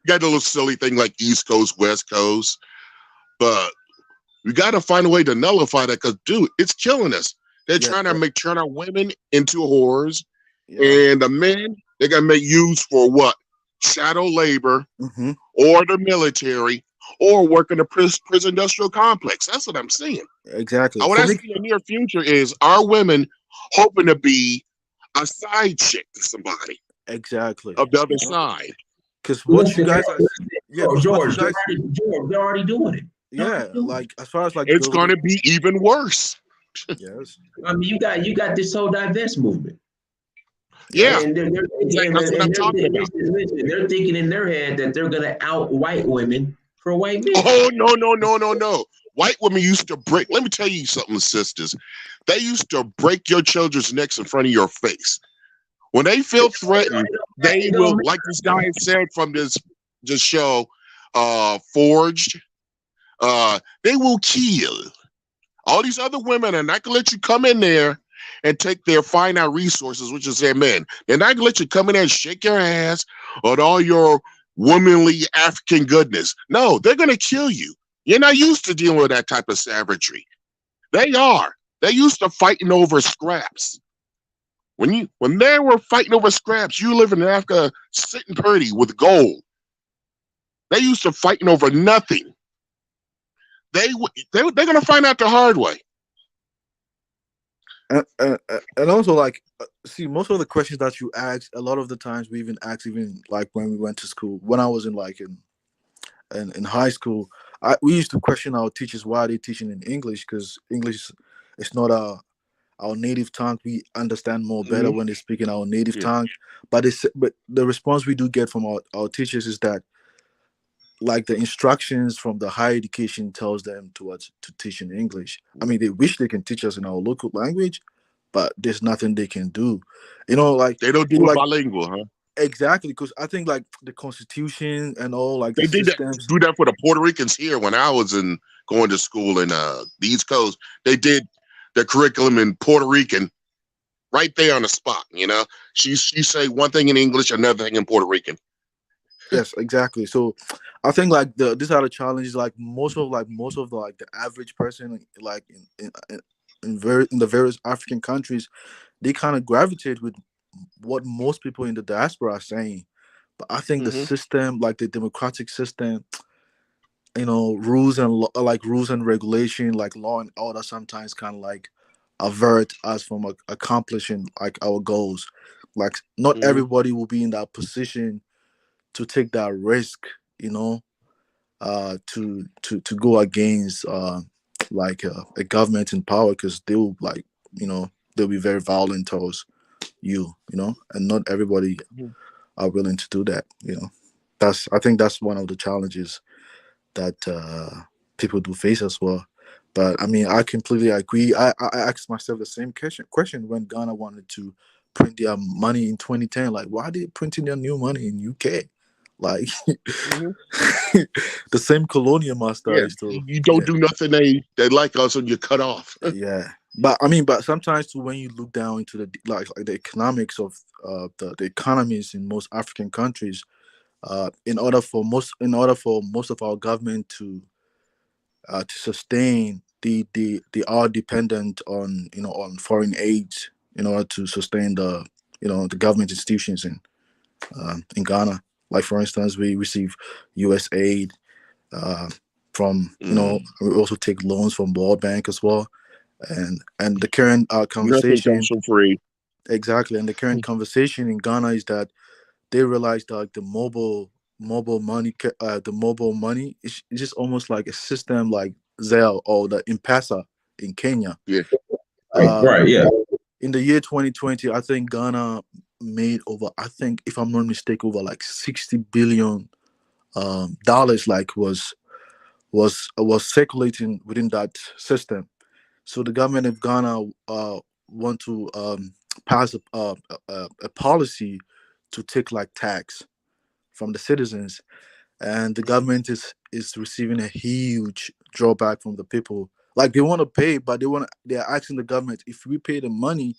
got a little silly thing like East Coast, West Coast, but we got to find a way to nullify that because, dude, it's killing us. They're Yeah, trying to turn our women into whores, yeah. and the men they're gonna make use for what? Shadow labor Hmm. or the military or work in the prison industrial complex. That's what I'm seeing. Exactly. What For I me, see in the near future is our women hoping to be a side chick to somebody exactly. of the other side. Because what you Listen, guys are, yeah, because what you George, guys, they're already doing it. They're already yeah, doing like as far as like It's going building, to be even worse. yes, it. I mean, you got this whole divest movement. Yeah, And exactly. That's what I'm talking about. they're thinking in their head that they're gonna out white women for white men. Oh no, no, no, no, no. White women used to break. Let me tell you something, sisters. They used to break your children's necks in front of your face. When they feel threatened, they It don't will, like this guy said from this show, Forged. They will kill. All these other women are not gonna let you come in there and take their finite resources, which is their men. They're not gonna let you come in there and shake your ass on all your womanly African goodness. No, they're gonna kill you. You're not used to dealing with that type of savagery. They are. They used to fighting over scraps. When they were fighting over scraps, you live in Africa sitting pretty with gold. They used to fighting over nothing. They're gonna find out the hard way. And also like see most of the questions that you ask, a lot of the times we even ask, even like when we went to school, when I was in like in high school, we used to question our teachers why they teaching in English, because English is not our native tongue. We understand more better when they speak in our native Yeah. tongue. But the response we do get from our teachers is that like the instructions from the higher education tells them to teach in English. I mean, they wish they can teach us in our local language, but there's nothing they can do. Like They don't do it like bilingual, huh? exactly, because I think like the Constitution and all like the They did that, systems. do that for the Puerto Ricans here when I was going to school in the East Coast. They did the curriculum in Puerto Rican right there on the spot. She say one thing in English, another thing in Puerto Rican. Yes, exactly. So I think like these are the challenges. Like most of the like the average person like in the various African countries, they kind of gravitate with what most people in the diaspora are saying. But I think the system, like the democratic system, rules and like rules and regulation, like law and order, sometimes kind of like avert us from accomplishing like our goals. Like not everybody will be in that position to take that risk, to go against like a government in power, because they will like they'll be very violent towards and not everybody are willing to do that. I think that's one of the challenges that people do face as well. But I mean, I completely agree. I asked myself the same question when Ghana wanted to print their money in 2010. Like, why are they printing their new money in UK? Like the same colonial master Yeah, is to you don't do nothing they like us and you're cut off. yeah. But I mean, but sometimes too, when you look down into the like the economics of the economies in most African countries, in order for most of our government to sustain, they are dependent on on foreign aid in order to sustain the government institutions in Ghana. Like for instance, we receive U.S. aid from we also take loans from World Bank as well, and the current Nothing comes conversation for free. exactly, and the current conversation in Ghana is that they realized that like the mobile money is just almost like a system like Zelle or the M-Pesa in Kenya. Yeah. Uh, Right, yeah. in the year 2020, I think Ghana made over, I think if I'm not mistaken, over like $60 billion like was circulating within that system. So the government of Ghana want to pass a policy to take like tax from the citizens, and the government is receiving a huge drawback from the people. Like they want to pay, but they're asking the government, if we pay the money,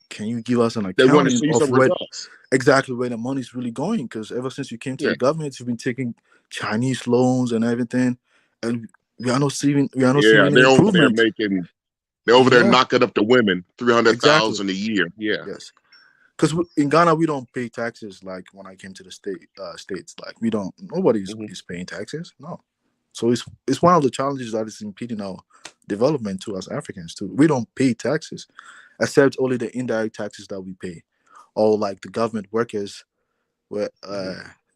can you give us an They want to accounting see of some results. exactly where the money's really going? Because ever since you came to Yeah. the government, you've been taking Chinese loans and everything, and we are not seeing Yeah, any improvement. they're over there Yeah, knocking up the women exactly. 300,000 a year. Yeah. Yes, because in Ghana we don't pay taxes. Like when I came to the states, like we don't. Nobody is paying taxes. No, so it's one of the challenges that is impeding our development too as Africans too. We don't pay taxes, except only the indirect taxes that we pay, or like the government workers, where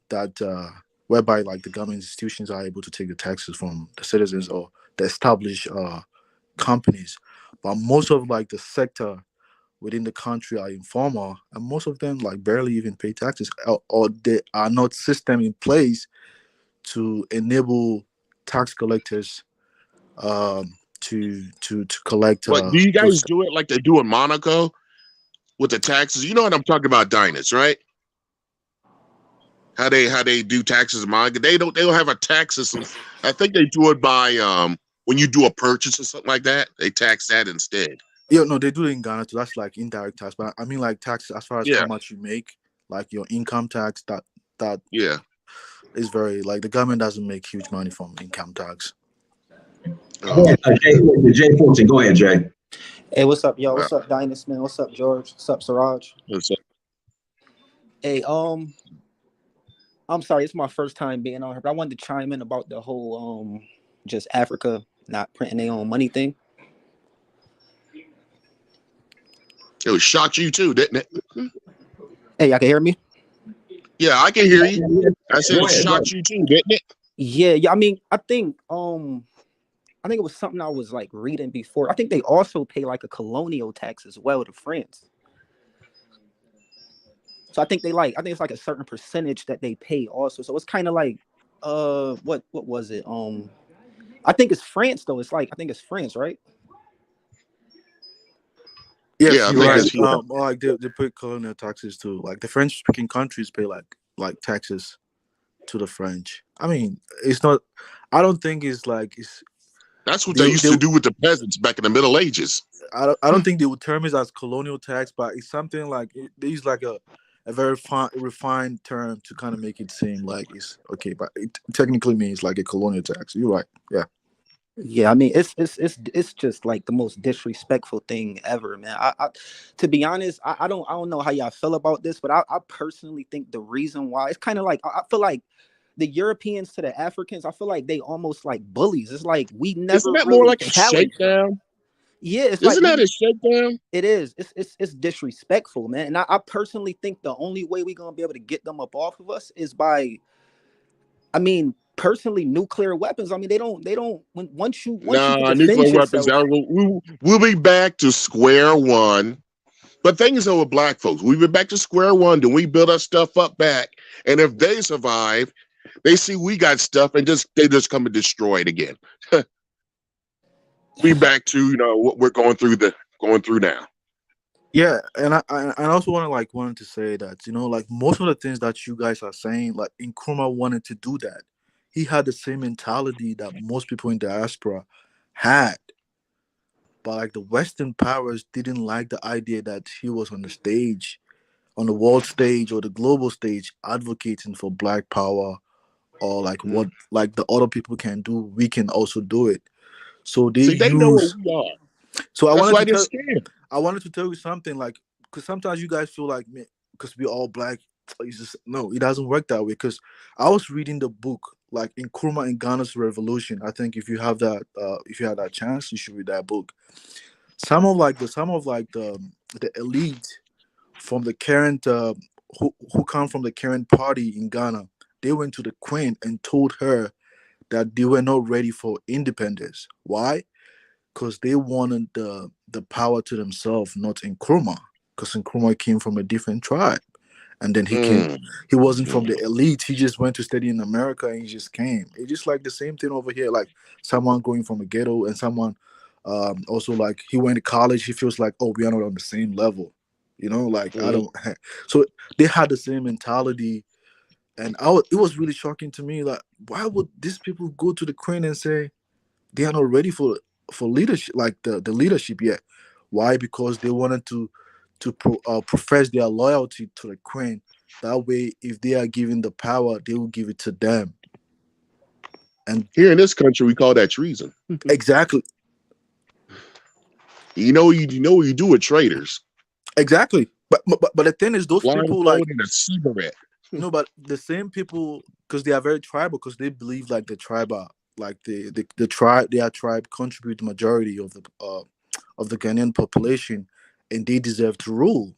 that whereby like the government institutions are able to take the taxes from the citizens or the established companies. But most of like the sector within the country are informal, and most of them like barely even pay taxes, or there are not system in place to enable tax collectors to collect But do you those. guys do it like they do in Monaco with the taxes? You know what I'm talking about, Dynas, right? How they do taxes in Monaco? They don't have a tax system. I think they do it by when you do a purchase or something like that, they tax that instead. Yeah, no, they do it in Ghana too. That's like indirect tax, but I mean like taxes as far as how Yeah, much you make, like your income tax. That yeah. is very like the government doesn't make huge money from income tax. Go ahead, Jay 14. Go ahead, Jay. Hey, what's up, y'all? Wow. What's up, Dynasty, man? What's up, George? What's up, Siraj? Hey, I'm sorry, it's my first time being on here, but I wanted to chime in about the whole just Africa not printing their own money thing. It was shot you too, didn't it? Hey, y'all can hear me? Yeah, I can hear you. I said Go it ahead. shot you too, didn't it? Yeah. I mean, I think it was something I was like reading before. I think they also pay like a colonial tax as well to France. So I think it's like a certain percentage that they pay also. So it's kind of like what was it? I think it's France though. I think it's France, right? Yes, Yeah, I you're think right. it's yeah. Like they pay colonial taxes too. Like the French speaking countries pay like taxes to the French. I mean, it's not. I don't think it's like it's. That's what they used to do with the peasants back in the Middle Ages. I don't think they would term it as colonial tax, but it's something like they use like a very refined term to kind of make it seem like it's okay, but it technically means like a colonial tax. You're right. Yeah. Yeah, I mean it's just like the most disrespectful thing ever, man. I to be honest, I don't know how y'all feel about this, but I personally think the reason why it's kind of like I feel like the Europeans to the Africans, I feel like they almost like bullies. It's like we never Isn't that more really like a challenge them. shakedown? Yeah, it's Isn't like that a shakedown? it is. It's disrespectful, man. And I personally think the only way we're gonna be able to get them up off of us is by, I mean, personally, nuclear weapons. I mean, they don't once you can Nah, defend nuclear weapons. yourself. We'll be back to square one. But things are with black folks. We've been back to square one. Then we build our stuff up back. And if they survive, they see we got stuff and they just come and destroy it again. We back to what we're going through now. Yeah, and I also wanted to say that like most of the things that you guys are saying, like Nkrumah wanted to do that. He had the same mentality that most people in diaspora had, but like the Western powers didn't like the idea that he was on the stage, on the world stage or the global stage, advocating for Black power or like what like the other people can do, we can also do it. So they See, they know what use. we are. So That's why they're scared. I wanted to tell you something, like, because sometimes you guys feel like, man, because we're all black, it's just no, it doesn't work that way. Because I was reading the book, like Nkrumah and Ghana's Revolution. I think if you have that chance, you should read that book. Some of the elite from the current who come from the current party in Ghana, they went to the Queen and told her that they were not ready for independence. Why? Because they wanted the power to themselves, not Nkrumah. Because Nkrumah came from a different tribe, and then he came. He wasn't from the elite. He just went to study in America, and he just came. It's just like the same thing over here. Like someone going from a ghetto, and someone also like he went to college. He feels like, oh, we are not on the same level. Like I don't. So they had the same mentality, and it was really shocking to me. Like, why would these people go to the Queen and say they are not ready for leadership, like the leadership yet? Why? Because they wanted to profess their loyalty to the Queen. That way, if they are given the power, they will give it to them. And here in this country, we call that treason. Exactly. You know what you do with traitors. Exactly. But the thing is, those people like in a cigarette. But the same people, because they are very tribal, because they believe like the tribe are like the tribe, their tribe contribute the majority of the Ghanaian population, and they deserve to rule.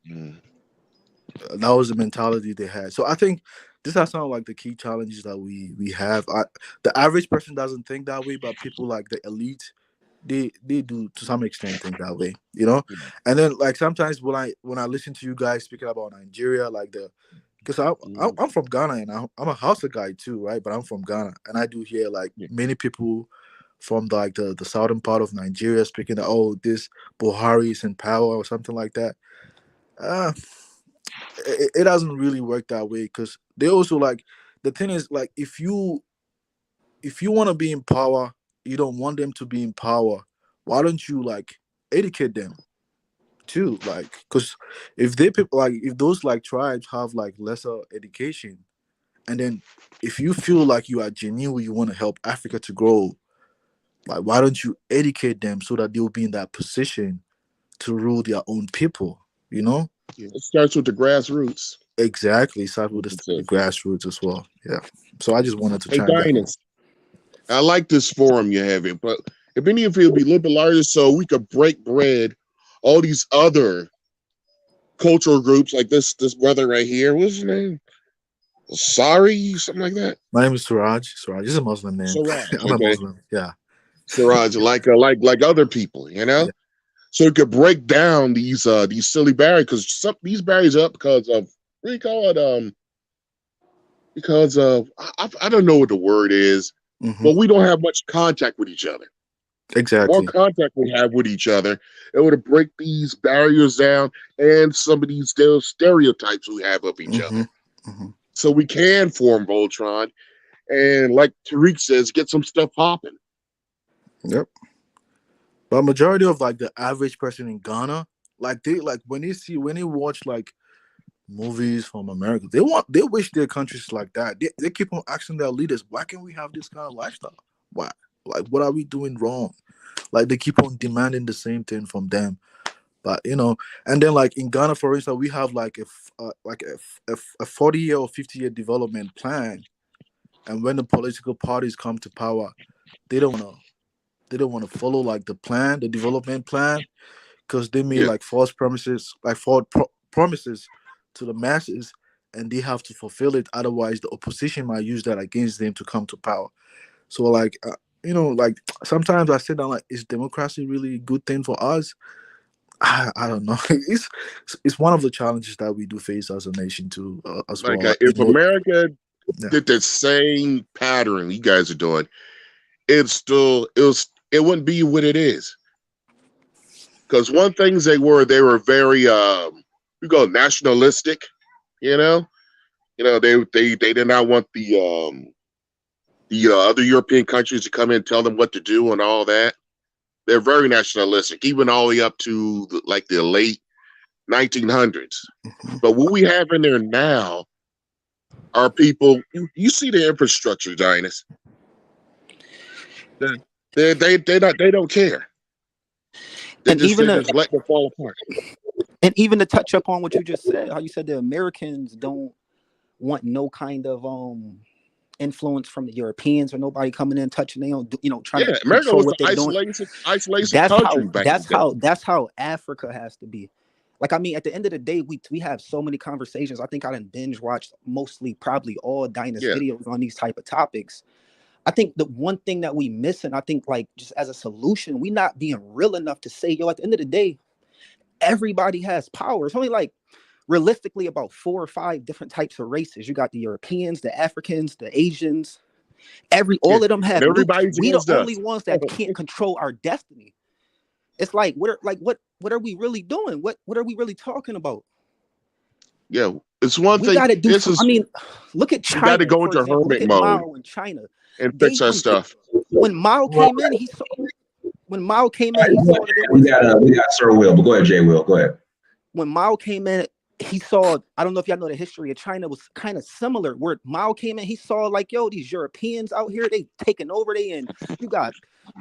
That was the mentality they had. So I think these are some of like the key challenges that we have. The average person doesn't think that way, but people like the elite, they do to some extent think that way, you know. Yeah. And then like sometimes when I listen to you guys speaking about Nigeria, like because I'm from Ghana and I'm a Hausa guy too, right? But I'm from Ghana and I do hear like Yeah. many people from the southern part of Nigeria speaking that, oh, this Buhari is in power or something like that. Uh, it doesn't really work that way because they also like the thing is like if you want to be in power, you don't want them to be in power. Why don't you like educate them too? Like, because if they people like if those like tribes have like lesser education, and then if you feel like you are genuine, you want to help Africa to grow, like why don't you educate them so that they'll be in that position to rule their own people? You know? Yeah, it starts with the grassroots. Exactly. Start with That's the it. grassroots as well. Yeah. So I just wanted to Hey, chime back. Dynas, I like this forum you're having, but if any of you would be a little bit larger so we could break bread, all these other cultural groups like this brother right here, what's his name? Sorry, something like that. My name is Suraj. Suraj is a Muslim name. Siraj, I'm a okay. Muslim. Yeah. Siraj, like other people, you know? Yeah. So it could break down these silly barriers because some these barriers are up because of what do you call it? Because of I don't know what the word is, but we don't have much contact with each other. The more Exactly. contact we have with each other, it would break these barriers down and some of these stereotypes we have of each other. So we can form Voltron and, like Tariq says, get some stuff popping. Yep. But majority of like the average person in Ghana, like they like when they watch like movies from America, they wish their countries like that. They keep on asking their leaders, why can't we have this kind of lifestyle? Why? Like what are we doing wrong? Like they keep on demanding the same thing from them. But you know, and then like in Ghana, for instance, we have like a 40-year or 50-year development plan, and when the political parties come to power, they don't want to follow like the development plan, because they made Yeah. like false promises, promises to the masses, and they have to fulfill it. Otherwise, the opposition might use that against them to come to power. So like you know, like sometimes I sit down like, is democracy really a good thing for us? I don't know. It's one of the challenges that we do face as a nation too, as Like well. if America Yeah. did the same pattern you guys are doing, it wouldn't be what it is. Because one things they were very we go nationalistic, you know. They did not want the other European countries to come in and tell them what to do and all that. They're very nationalistic, even all the way up to the late 1900s. But what we have in there now are people. You see the infrastructure, Dynas. They don't care. They And just let it fall apart. And even to touch up on what you just said, how you said the Americans don't want no kind of influence from the Europeans or nobody coming in touching they don't trying to America control was what the they're doing. isolation country back in the day. That's how Africa has to be. Like, I mean, at the end of the day, we have so many conversations. I think I done binge watched probably all Dynas videos on these type of topics. I think the one thing that we missing, I think, like, just as a solution, we not being real enough to say, yo, at the end of the day, everybody has power. It's only like realistically about 4 or 5 different types of races. You got the Europeans, the Africans, the Asians. All of them have nukes. Everybody's We the against only us. ones that can't control our destiny. It's like what are we really doing? What are we really talking about? Yeah, it's one We thing. got to do something. I mean, look at China. We got to go for into example. hermit Look at mode Mao in China and fix our stuff. When Mao came in, he saw that it was. We got Sir Will, but go ahead, Jay Will. Go ahead. When Mao came in, he saw, I don't know if y'all know the history of China was kind of similar. Where Mao came in, he saw like, yo, these Europeans out here, they taking over. You got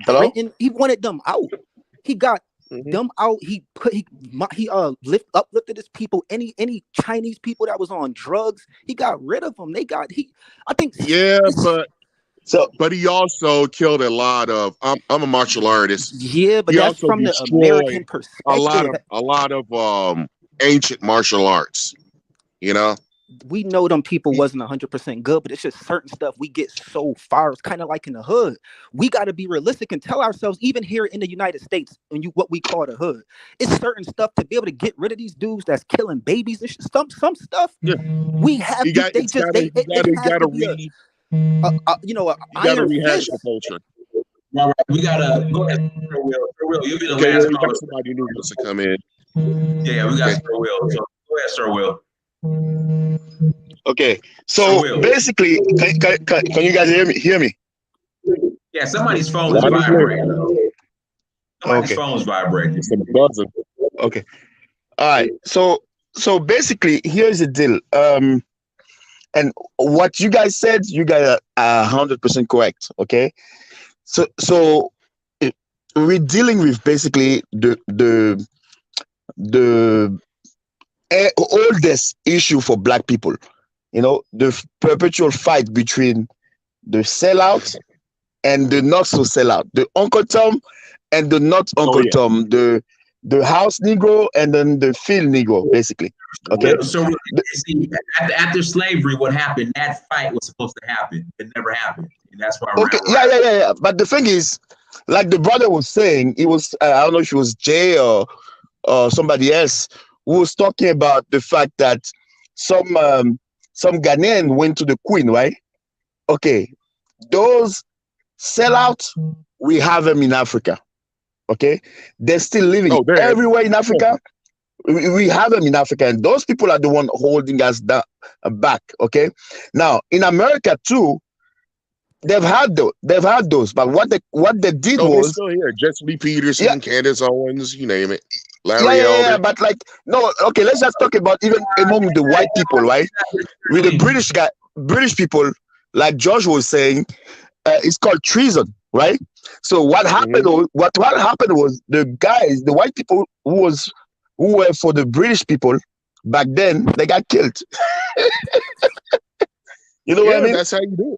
Britain. He wanted them out. He got them out. He uplifted his people. Any Chinese people that was on drugs, he got rid of them. But he also killed a lot of. I'm a martial artist. Yeah, but he that's also from the American perspective. a lot of ancient martial arts. You know, we know them people wasn't 100% good, but it's just certain stuff we get so far. It's kind of like in the hood. We got to be realistic and tell ourselves, even here in the United States, and what we call the hood, it's certain stuff to be able to get rid of these dudes that's killing babies. It's just some stuff we have. You got They it's just gotta you it gotta has to gotta be read you know, an you gotta iron rehash fist. the culture. All right, we gotta go ahead. Sir Will, Sir Will, you'll be the Okay, last we caller. got somebody new wants to come in. Yeah, we got Okay. Sir Will. So go ahead, Sir Will. Okay, Sir so Will. basically, can you guys hear me? Yeah, somebody's phone is Loud and clear. vibrating. Somebody's Okay. phone is vibrating. Some buzzing. Okay. All right. So basically, here's the deal. And what you guys said, you guys are 100% correct. Okay. So we're dealing with basically the oldest issue for Black people. You know, the perpetual fight between the sellout and the not so sellout, the Uncle Tom and the not Uncle yeah. Tom, the house Negro and then the field Negro, basically. Okay. Well, so see, after slavery, what happened? That fight was supposed to happen. It never happened, and that's why. Okay. Yeah. But the thing is, like the brother was saying, it was I don't know if it was Jay or somebody else who was talking about the fact that some Ghanaian went to the Queen, right? Okay, those sellouts, we have them in Africa. Okay, they're still living there. everywhere in Africa. We have them in Africa, and those people are the one holding us back. Okay, now in America too, they've had those, but what they did No, they're was still here. Jesse Lee Peterson, Yeah. Candace Owens, you name it. Larry yeah, Elder. but like no, okay, let's just talk about even among the white people, right? With the British people, like George was saying, it's called treason, right? So what happened? What happened was the white people who were for the British people back then, they got killed. You know what I mean? That's how you do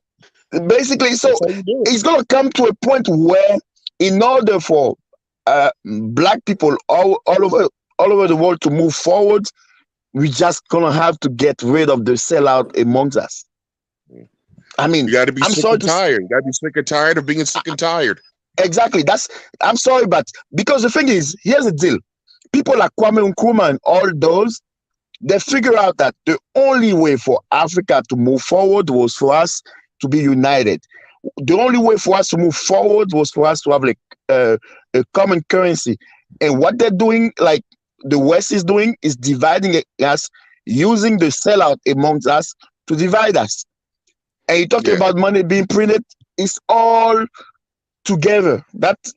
it. Basically, so That's how you do it. it's gonna come to a point where, in order for Black people all over the world to move forward, we just gonna have to get rid of the sellout amongst us. I mean, You got to be I'm sick sorry and tired. You got to be sick and tired of being sick and tired. Exactly. I'm sorry, but because the thing is, here's the deal. People like Kwame Nkrumah and all those, they figure out that the only way for Africa to move forward was for us to be united. The only way for us to move forward was for us to have like a common currency. And what they're doing, like the West is doing, is dividing us, using the sellout amongst us to divide us. And you're talking about money being printed, it's all together. That's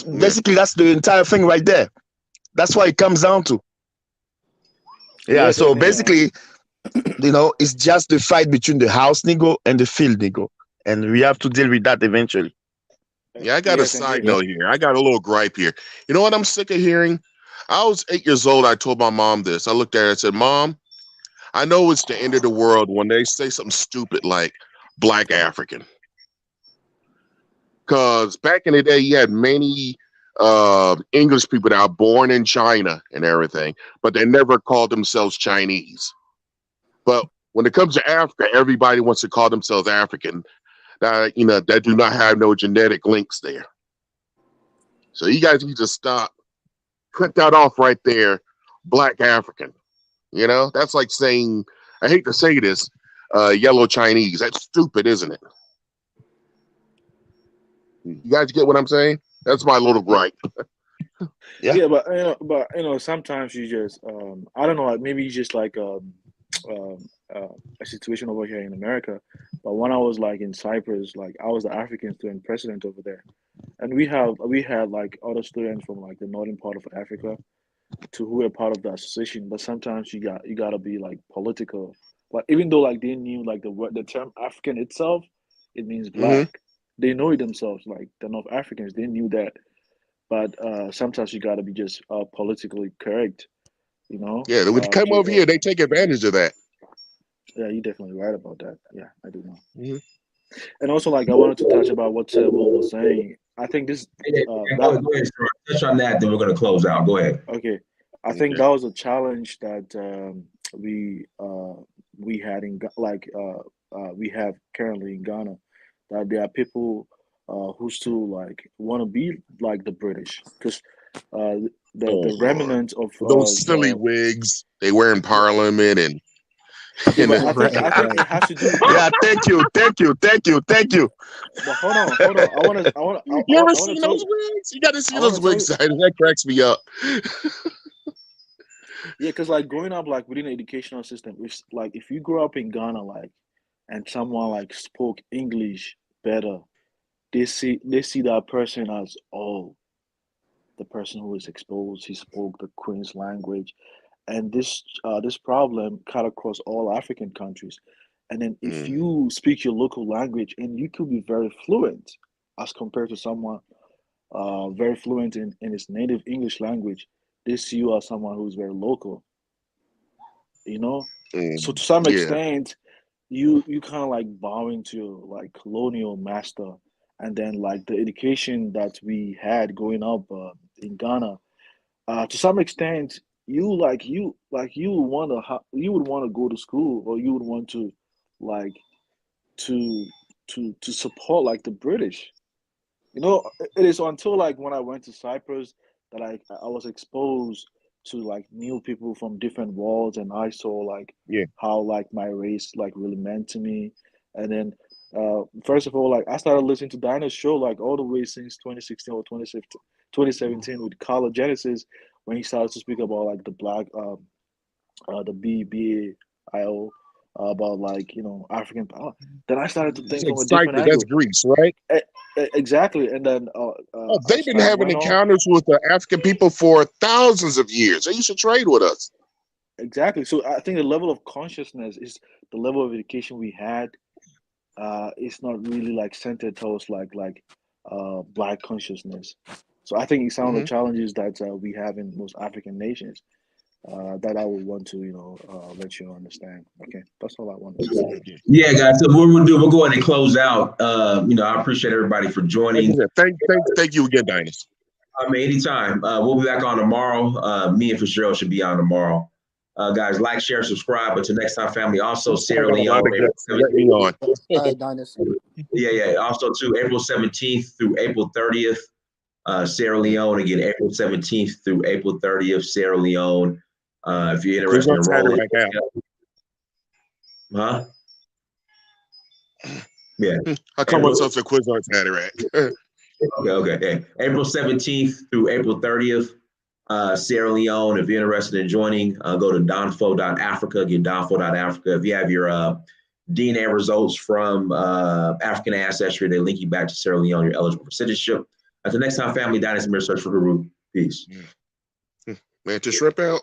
basically that's the entire thing right there. That's what it comes down to. Yeah, so basically, it's just the fight between the house Negro and the field Negro. And we have to deal with that eventually. Yeah, I got a side note here. I got a little gripe here. You know what I'm sick of hearing? I was 8 years old. I told my mom this. I looked at her and said, Mom, I know it's the end of the world when they say something stupid like Black African. Because back in the day, you had many English people that are born in China and everything, but they never called themselves Chinese. But when it comes to Africa, everybody wants to call themselves African. That do not have no genetic links there. So you guys need to stop. Cut that off right there. Black African. That's like saying, I hate to say this, yellow Chinese. That's stupid, isn't it? You guys get what I'm saying? That's my little gripe. Yeah, but sometimes you just I don't know, like maybe you just like a situation over here in America. But when I was like in Cyprus, like I was the African student president over there, and we had like other students from like the northern part of Africa who were part of the association. But sometimes you gotta be like political. Like even though like they knew like the term African itself, it means black. They know it themselves, like the North Africans, they knew that. But sometimes you gotta be just politically correct, Yeah, when they come over here, they take advantage of that. Yeah, you're definitely right about that. Yeah, I do know. And also, like I wanted to touch about what Will was saying. I think this. Go ahead, touch on that. Then we're going to close out. Go ahead. Okay. I think Okay. that was a challenge that we had we have currently in Ghana, that there are people who still like want to be like the British, because Oh the Lord. remnants of Those silly wigs they wear in yeah, Parliament and yeah, but Right, I think right. it has to do. Yeah, thank you, thank you, thank you, thank you. But hold on. You ever I want to seen tell those you. wigs? You got to I see want those to tell wigs. you. That cracks me up. Yeah, because like growing up like within the educational system, like if you grew up in Ghana like and someone like spoke English better, they see that person as, oh, the person who is exposed, he spoke the Queen's language, and this problem cut across all African countries. And then if Mm, you speak your local language and you could be very fluent as compared to someone very fluent in his native English language, they see you as someone who's very local, you know. So to some yeah. extent, you kind of like bowing to your like colonial master, and then like the education that we had growing up in Ghana, to some extent, you would want to you would want to go to school, or you would want to like to to support like the British. You know, it is until like when I went to Cyprus that I was exposed to like new people from different worlds, and I saw like Yeah. how like my race like really meant to me. And then first of all, like I started listening to Dinah's show like all the way since 2016 or 2017 with Carla Genesis, when he started to speak about like the black the BBAIO, about like African power. Then I started to It's think like from a different Cyprus, that's angle. Greece, right? Exactly, and then Oh, they've as been time having went on, encounters with the African people for thousands of years. They used to trade with us. exactly. So I think the level of consciousness is the level of education we had. It's not really like centered towards black consciousness. So I think some of the Hmm. challenges that we have in most African nations that I would want to let you understand. Okay, that's all I wanted to say. Yeah. Yeah, guys. So what we'll do, we'll go ahead and close out. I appreciate everybody for Like I joining. said, thank you again, Dinus. Anytime. We'll be back on tomorrow. Me and Fitzgerald should be on tomorrow. Guys, like, share, subscribe. But till next time, family. Also, I Sierra got a lot Leone, of April guests to let me 17th. on. All right, Donis. Yeah. Also, too, April 17th through April 30th. Sierra Leone again, April 17th through April 30th. Sierra Leone. If you're interested in Quiznos had it enrolling, right now. huh? Yeah. I call April. myself a Quiznos had it right. Okay. Yeah. April 17th through April 30th, Sierra Leone. If you're interested in joining, go to donfo.africa, get donfo.africa. If you have your DNA results from African ancestry, they link you back to Sierra Leone. You're eligible for citizenship. Until next time, family, Dynasty Mirror Search for Guru. Peace. Man, to shrimp out.